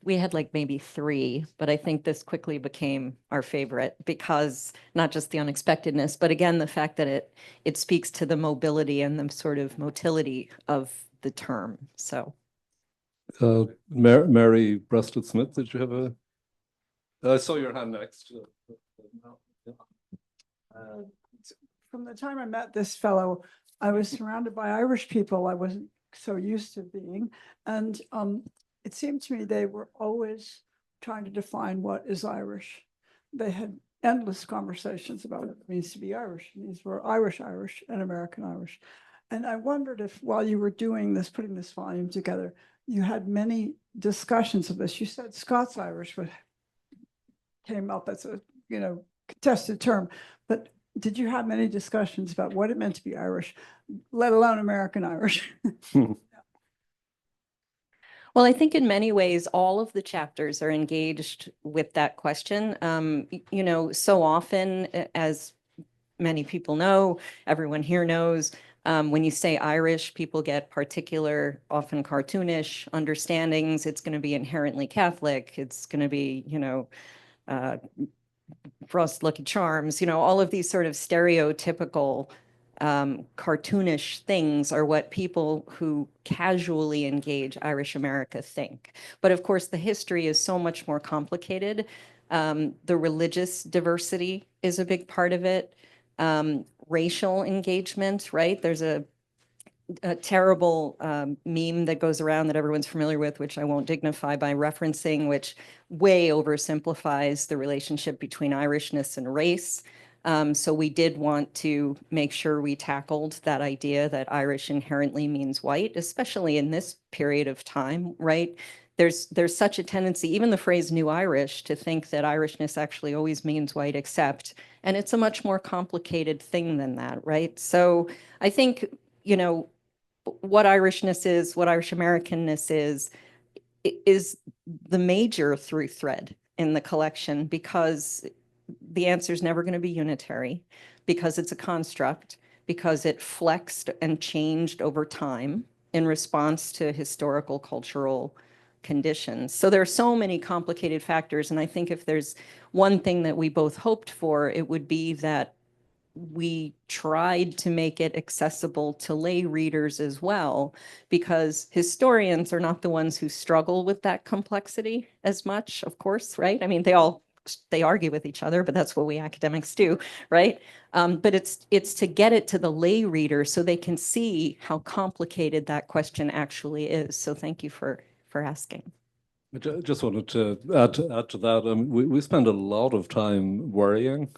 Speaker 5: we had like maybe 3, but I think this quickly became our favorite because not just the unexpectedness, but again, the fact that it speaks to the mobility and the sort of motility of the term. So
Speaker 3: Mary Breasted-Smith, did you have a? I saw your hand next.
Speaker 9: From the time I met this fellow, I was surrounded by Irish people I wasn't so used to being. And it seemed to me they were always trying to define what is Irish. They had endless conversations about what it means to be Irish. These were Irish and American Irish. And I wondered if while you were doing this, putting this volume together, you had many discussions of this. You said Scots Irish came up as a, contested term, but did you have many discussions about what it meant to be Irish, let alone American Irish?
Speaker 5: Well, I think in many ways, all of the chapters are engaged with that question. So often, as many people know, everyone here knows, when you say Irish, people get particular, often cartoonish understandings. It's going to be inherently Catholic. It's going to be, Frost Lucky Charms, all of these sort of stereotypical cartoonish things are what people who casually engage Irish America think. But of course, the history is so much more complicated. The religious diversity is a big part of it. Racial engagement, right? There's a terrible meme that goes around that everyone's familiar with, which I won't dignify by referencing, which way oversimplifies the relationship between Irishness and race. So we did want to make sure we tackled that idea that Irish inherently means white, especially in this period of time, right? There's such a tendency, even the phrase New Irish, to think that Irishness actually always means white, except, and it's a much more complicated thing than that, right? So I think, you know, what Irishness is, what Irish Americanness is the major through thread in the collection, because the answer is never going to be unitary, because it's a construct, because it flexed and changed over time in response to historical, cultural conditions. So there are so many complicated factors. And I think if there's one thing that we both hoped for, it would be that we tried to make it accessible to lay readers as well, because historians are not the ones who struggle with that complexity as much, of course, right? I mean, they argue with each other, but that's what we academics do, right? But it's to get it to the lay reader so they can see how complicated that question actually is. So thank you for asking.
Speaker 3: I just wanted to add to that. We spend a lot of time worrying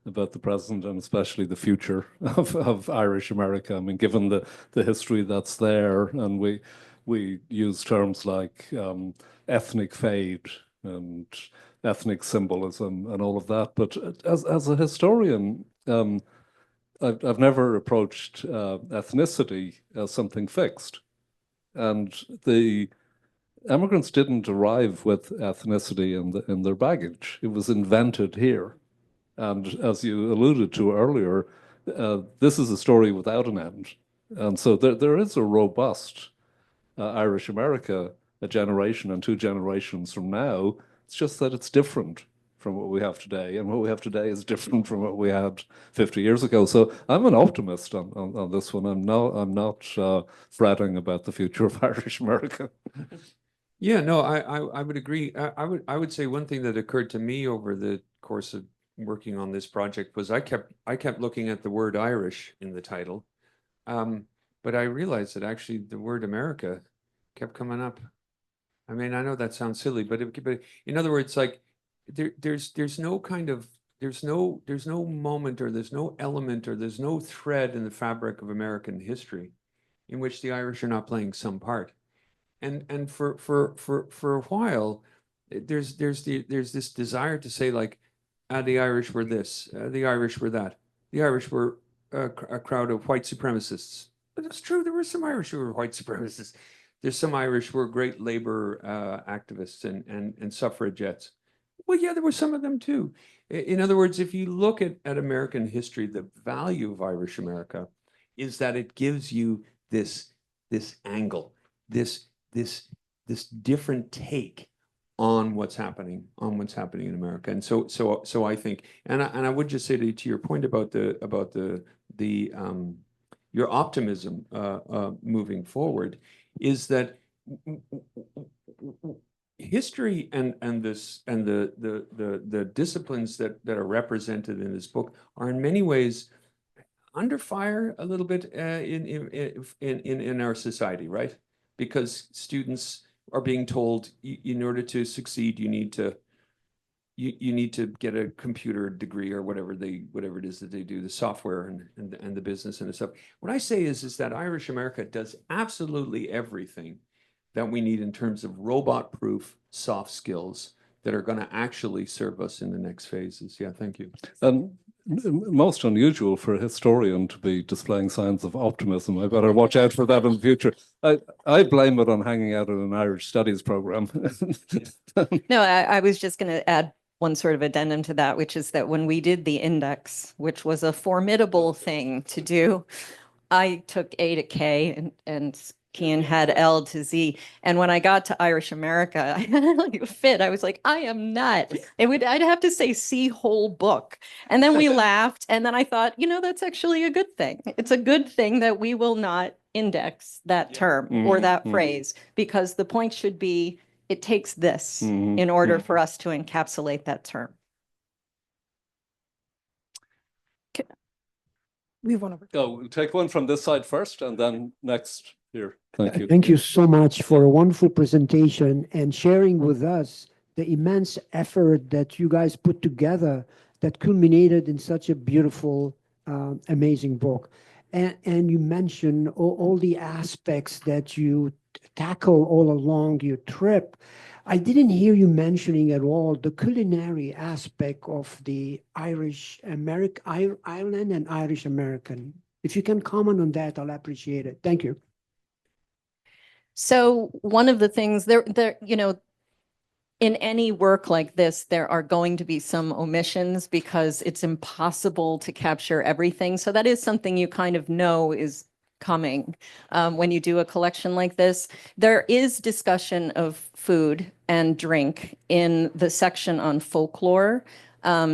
Speaker 3: about the present and especially the future of Irish America. I mean, given the history that's there, and we use terms like ethnic fade and ethnic symbolism and all of that. But as a historian, I've never approached ethnicity as something fixed. And the immigrants didn't arrive with ethnicity in their baggage. It was invented here. And as you alluded to earlier, this is a story without an end. And so there is a robust Irish America, a generation and 2 generations from now. It's just that it's different from what we have today. And what we have today is different from what we had 50 years ago. So I'm an optimist on this one. I'm not fretting about the future of Irish America.
Speaker 4: Yeah, no, I would agree. I would say one thing that occurred to me over the course of working on this project was I kept looking at the word Irish in the title, but I realized that actually the word America kept coming up. I mean, I know that sounds silly, but in other words, like there's no kind of there's no moment, or there's no element, or there's no thread in the fabric of American history in which the Irish are not playing some part. And for a while, there's this desire to say, like, the Irish were this, the Irish were that, the Irish were a crowd of white supremacists. But it's true, there were some Irish who were white supremacists. There's some Irish who were great labor activists and suffragettes. Well, yeah, there were some of them too. In other words, if you look at American history, the value of Irish America is that it gives you this angle, this different take on what's happening in America. And so I think, and I would just say to your point about your optimism moving forward, is that history and the disciplines that are represented in this book are in many ways under fire a little bit in our society, right? Because students are being told, in order to succeed, you need to get a computer degree, or whatever it is that they do, the software and the business and the stuff. What I say is that Irish America does absolutely everything that we need in terms of robot-proof soft skills that are going to actually serve us in the next phases. Yeah, thank you.
Speaker 3: Most unusual for a historian to be displaying signs of optimism. I better watch out for that in the future. I blame it on hanging out in an Irish studies program.
Speaker 5: No, I was just going to add one sort of addendum to that, which is that when we did the index, which was a formidable thing to do, I took A to K and Cian had L to Z. And when I got to Irish America, I had like a fit. I was like, I am not. I'd have to say see whole book. And then we laughed. And then I thought, that's actually a good thing. It's a good thing that we will not index that term or that phrase, because the point should be, it takes this in order for us to encapsulate that term.
Speaker 10: we want to.
Speaker 3: Oh, we'll take one from this side first and then next here. Thank you.
Speaker 11: Thank you so much for a wonderful presentation and sharing with us the immense effort that you guys put together that culminated in such a beautiful, amazing book. And you mentioned all the aspects that you tackle all along your trip. I didn't hear you mentioning at all the culinary aspect of the Irish American, Ireland and Irish American. If you can comment on that, I'll appreciate it. Thank you.
Speaker 5: So one of the things there, you know, in any work like this, there are going to be some omissions because it's impossible to capture everything. So that is something you kind of know is coming when you do a collection like this. There is discussion of food and drink in the section on folklore.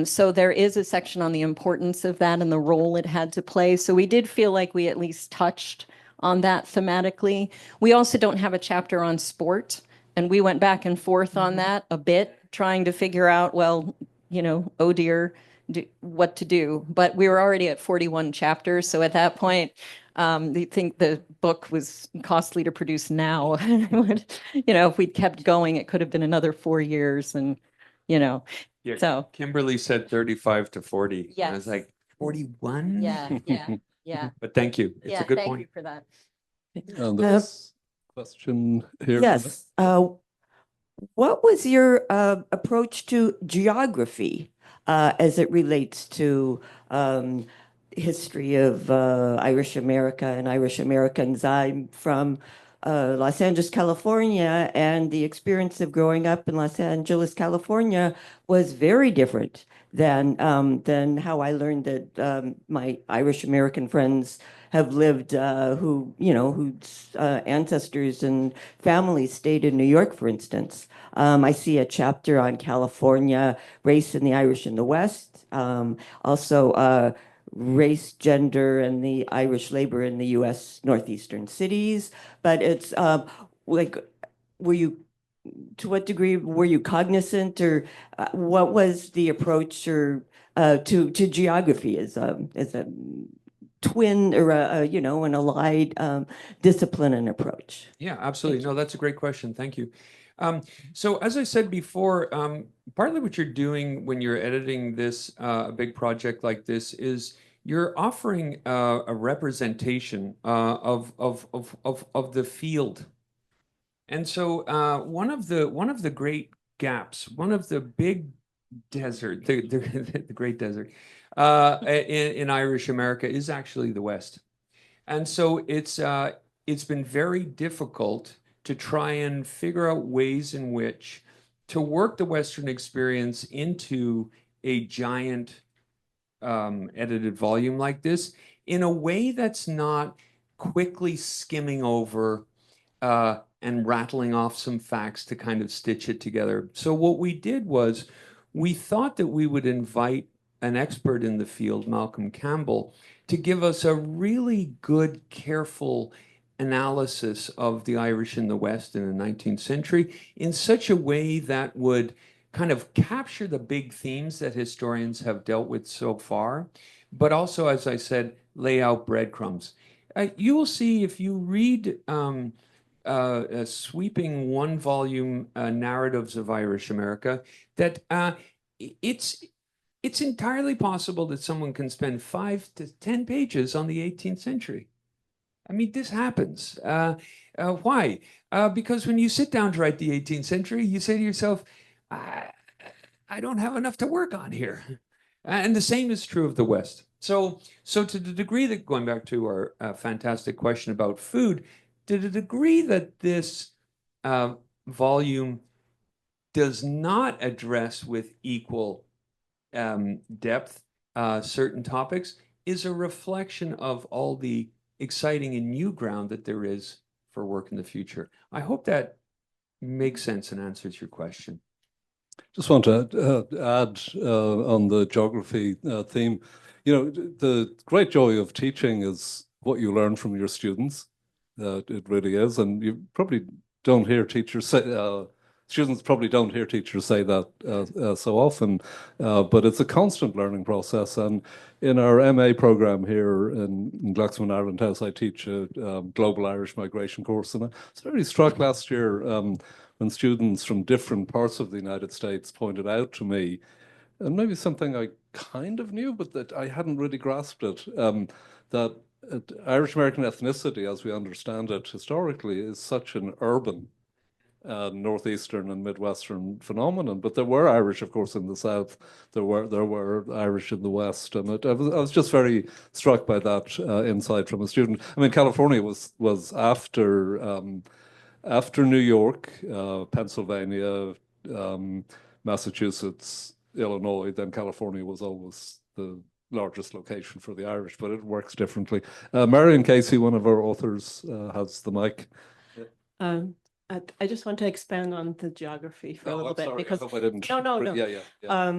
Speaker 5: So there is a section on the importance of that and the role it had to play. So we did feel like we at least touched on that thematically. We also don't have a chapter on sport. And we went back and forth on that a bit, trying to figure out, well, you know, oh dear, what to do. But we were already at 41 chapters. So at that point, I think the book was costly to produce now. You know, if we'd kept going, it could have been another 4 years. And, you know,
Speaker 4: Yeah,
Speaker 5: so.
Speaker 4: Kimberly said 35 to 40.
Speaker 5: Yes.
Speaker 4: I was like, 41?
Speaker 5: Yeah.
Speaker 4: But thank you. It's a good
Speaker 5: thank
Speaker 4: point.
Speaker 5: you for that.
Speaker 3: And this question here.
Speaker 10: Yes. What was your approach to geography as it relates to history of Irish America and Irish Americans? I'm from Los Angeles, California, and the experience of growing up in Los Angeles, California was very different than how I learned that my Irish American friends have lived, whose ancestors and families stayed in New York, for instance. I see a chapter on California, race and the Irish in the West. Also, race, gender, and the Irish labor in the U.S. northeastern cities. But it's like, to what degree were you cognizant, or what was the approach or to geography as a twin or an allied discipline and approach?
Speaker 4: Yeah, absolutely. No, that's a great question. Thank you. So as I said before, partly what you're doing when you're editing this a big project like this is you're offering a representation of the field. And so one of the great gaps, one of the big desert, the great desert in Irish America is actually the West. And so it's been very difficult to try and figure out ways in which to work the Western experience into a giant edited volume like this in a way that's not quickly skimming over and rattling off some facts to kind of stitch it together. So what we did was we thought that we would invite an expert in the field, Malcolm Campbell, to give us a really good, careful analysis of the Irish in the West in the 19th century in such a way that would kind of capture the big themes that historians have dealt with so far, but also, as I said, lay out breadcrumbs. You will see if you read sweeping one-volume narratives of Irish America that it's entirely possible that someone can spend 5 to 10 pages on the 18th century. I mean, this happens. Why? Because when you sit down to write the 18th century, you say to yourself, I don't have enough to work on here. And the same is true of the West. So to the degree that, going back to our fantastic question about food, to the degree that this volume does not address with equal depth certain topics, is a reflection of all the exciting and new ground that there is for work in the future. I hope that makes sense and answers your question.
Speaker 3: Just want to add on the geography theme. You know, the great joy of teaching is what you learn from your students. It really is, and you probably don't hear teachers students probably don't hear teachers say that so often, but it's a constant learning process. And in our MA program here in Glasgow, Ireland House, I teach a global Irish migration course, and I was very struck last year when students from different parts of the United States pointed out to me, and maybe something I kind of knew, but that I hadn't really grasped it, that Irish American ethnicity, as we understand it historically, is such an urban northeastern and midwestern phenomenon. But there were Irish, of course, in the south. There were Irish in the west, and I was just very struck by that insight from a student. I mean, California was after New York, Pennsylvania, Massachusetts, Illinois. Then California was always the largest location for the Irish, but it works differently. Marion Casey, one of our authors, has the mic.
Speaker 12: I just want to expand on the geography for a little bit
Speaker 3: sorry,
Speaker 12: because
Speaker 3: I hope I didn't.
Speaker 12: no.
Speaker 3: Yeah.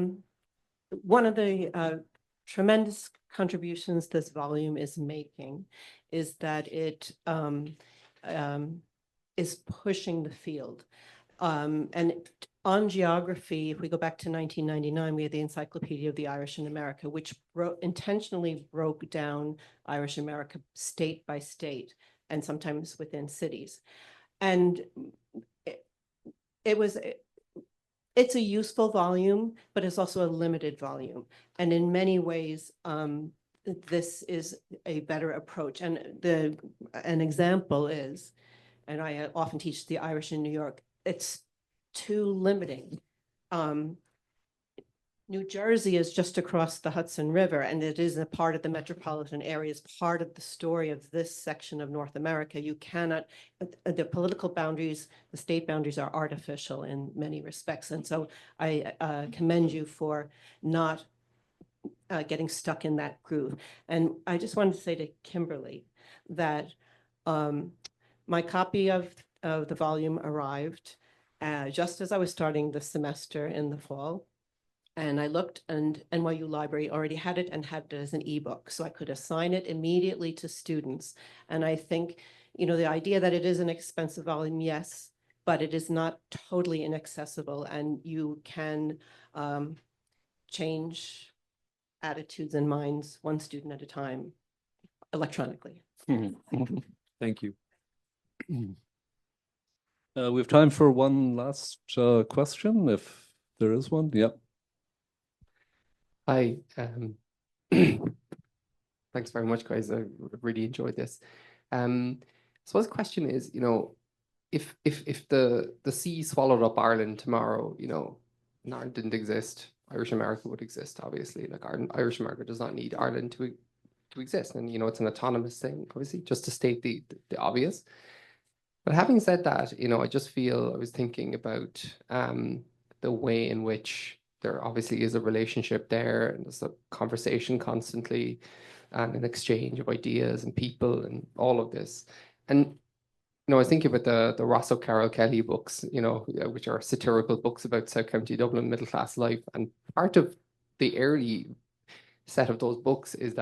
Speaker 12: One of the tremendous contributions this volume is making is that it is pushing the field. And on geography, if we go back to 1999, we had the Encyclopedia of the Irish in America, which intentionally broke down Irish America state by state and sometimes within cities. And it's a useful volume, but it's also a limited volume. And in many ways, this is a better approach. And an example is, and I often teach the Irish in New York, it's too limiting. New Jersey is just across the Hudson River, and it is a part of the metropolitan area, is part of the story of this section of North America. You cannot, the political boundaries, the state boundaries are artificial in many respects. And so I commend you for not getting stuck in that groove. And I just wanted to say to Kimberly that my copy of the volume arrived just as I was starting the semester in the fall. And I looked, and NYU Library already had it and had it as an ebook. So I could assign it immediately to students. And I think, you know, the idea that it is an expensive volume, yes, but it is not totally inaccessible. And you can change attitudes and minds one student at a time electronically.
Speaker 4: Thank you.
Speaker 3: We have time for one last question, if there is one. Yeah.
Speaker 13: Hi. Thanks very much, guys. I really enjoyed this. So the question is, you know, if the sea swallowed up Ireland tomorrow, you know, and Ireland didn't exist, Irish America would exist, obviously. Like Irish America does not need Ireland to exist. And, you know, it's an autonomous thing, obviously, just to state the obvious. But having said that, you know, I just feel I was thinking about the way in which there obviously is a relationship there, and there's a conversation constantly, and an exchange of ideas and people and all of this. And, you know, I was thinking about the Ross O'Carroll Kelly books, you know, which are satirical books about South County Dublin middle class life. And part of the early set of those books is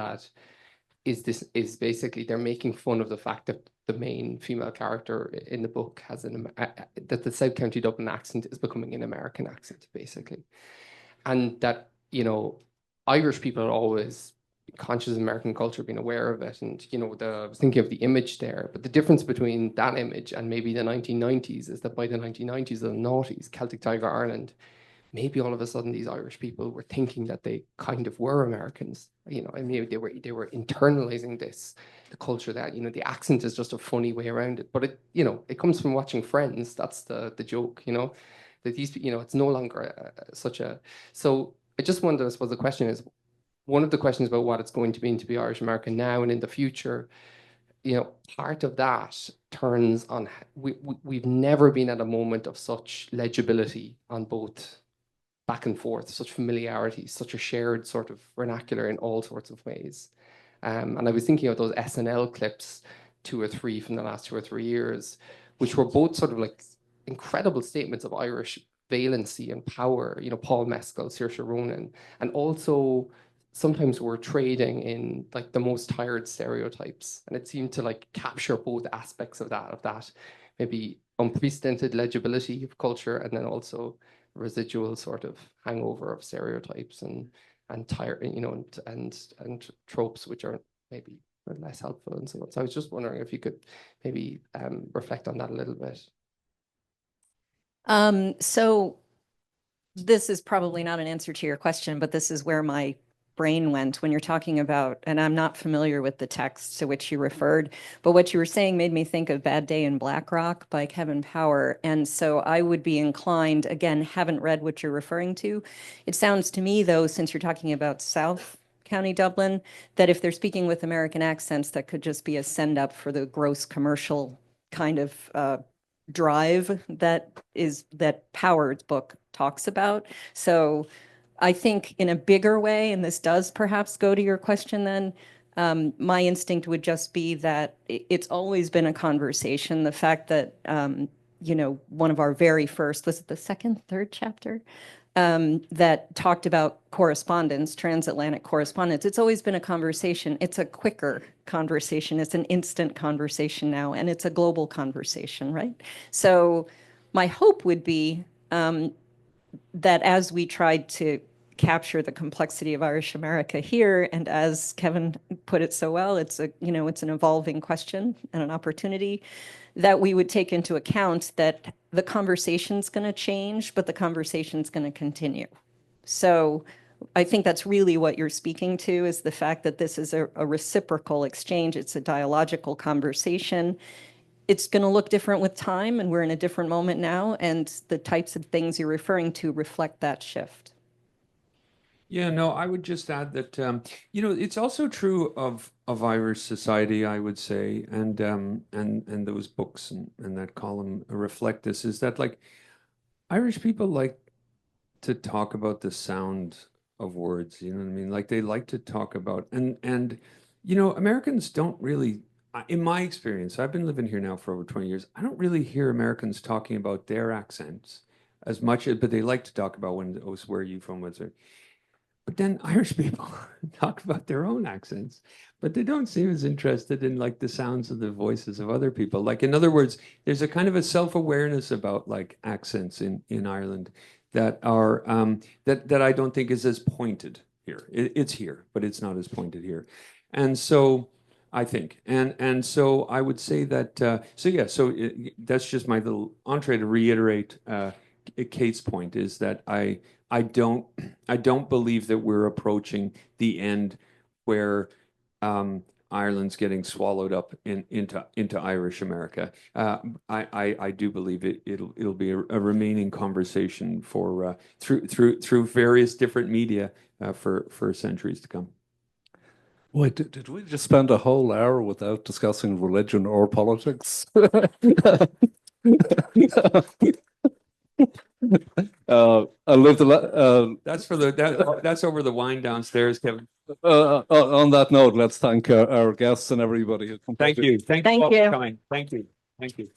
Speaker 13: basically they're making fun of the fact that the main female character in the book has that the South County Dublin accent is becoming an American accent, basically. And that, you know, Irish people are always conscious of American culture, being aware of it. And, you know, I was thinking of the image there, but the difference between that image and maybe the 1990s is that by the 1990s and noughties, Celtic Tiger Ireland, maybe all of a sudden these Irish people were thinking that they kind of were Americans, you know, and maybe they were internalizing the culture that, you know, the accent is just a funny way around it. But it, you know, it comes from watching Friends. That's the joke, you know, that these, you know, it's no longer so I just wonder, I suppose the question is, one of the questions about what it's going to mean to be Irish American now and in the future, you know, part of that turns on, we've never been at a moment of such legibility on both back and forth, such familiarity, such a shared sort of vernacular in all sorts of ways. And I was thinking of those SNL clips, 2 or 3 from the last 2 or 3 years, which were both sort of like incredible statements of Irish valency and power, you know, Paul Mescal, Saoirse Ronan, and also sometimes we're trading in like the most tired stereotypes. And it seemed to like capture both aspects of that maybe unprecedented legibility of culture, and then also residual sort of hangover of stereotypes and and tropes which are maybe less helpful and so on. So I was just wondering if you could maybe reflect on that a little bit.
Speaker 5: So this is probably not an answer to your question, but this is where my brain went when you're talking about, and I'm not familiar with the text to which you referred, but what you were saying made me think of Bad Day in Black Rock by Kevin Power. And so I would be inclined, again, haven't read what you're referring to. It sounds to me, though, since you're talking about South County Dublin, that if they're speaking with American accents, that could just be a send up for the gross commercial kind of drive that Power's book talks about. So I think in a bigger way, and this does perhaps go to your question then, my instinct would just be that it's always been a conversation. The fact that, one of our very first, was it the third chapter, that talked about correspondence, transatlantic correspondence. It's always been a conversation. It's a quicker conversation. It's an instant conversation now, and it's a global conversation, right? So my hope would be that as we tried to capture the complexity of Irish America here, and as Kevin put it so well, it's an evolving question and an opportunity, that we would take into account that the conversation's going to change, but the conversation's going to continue. So I think that's really what you're speaking to, is the fact that this is a reciprocal exchange. It's a dialogical conversation. It's going to look different with time, and we're in a different moment now, and the types of things you're referring to reflect that shift.
Speaker 4: Yeah, no, I would just add that, it's also true of Irish society, I would say, and those books and that column reflect this, is that, like, Irish people like to talk about the sound of words, you know what I mean? Like, they like to talk about, and Americans don't really, in my experience, I've been living here now for over 20 years, I don't really hear Americans talking about their accents as much, but they like to talk about when, oh, where are you from, what's there? But then Irish people talk about their own accents, but they don't seem as interested in, like, the sounds of the voices of other people. Like, in other words, there's a kind of a self-awareness about, like, accents in Ireland that are that I don't think is as pointed here. It's here, but it's not as pointed here. And so I think, and so I would say that, that's just my little entree to reiterate Kate's point, is that I don't believe that we're approaching the end where Ireland's getting swallowed up into Irish America. I do believe it'll be a remaining conversation for through various different media for centuries to come.
Speaker 3: Wait, did we just spend a whole hour without discussing religion or politics? I lived
Speaker 4: That's that's over the wine downstairs, Kevin.
Speaker 3: On that note, let's thank our guests and everybody.
Speaker 4: Thank you. Thank you all for coming. Thank you. Thank you.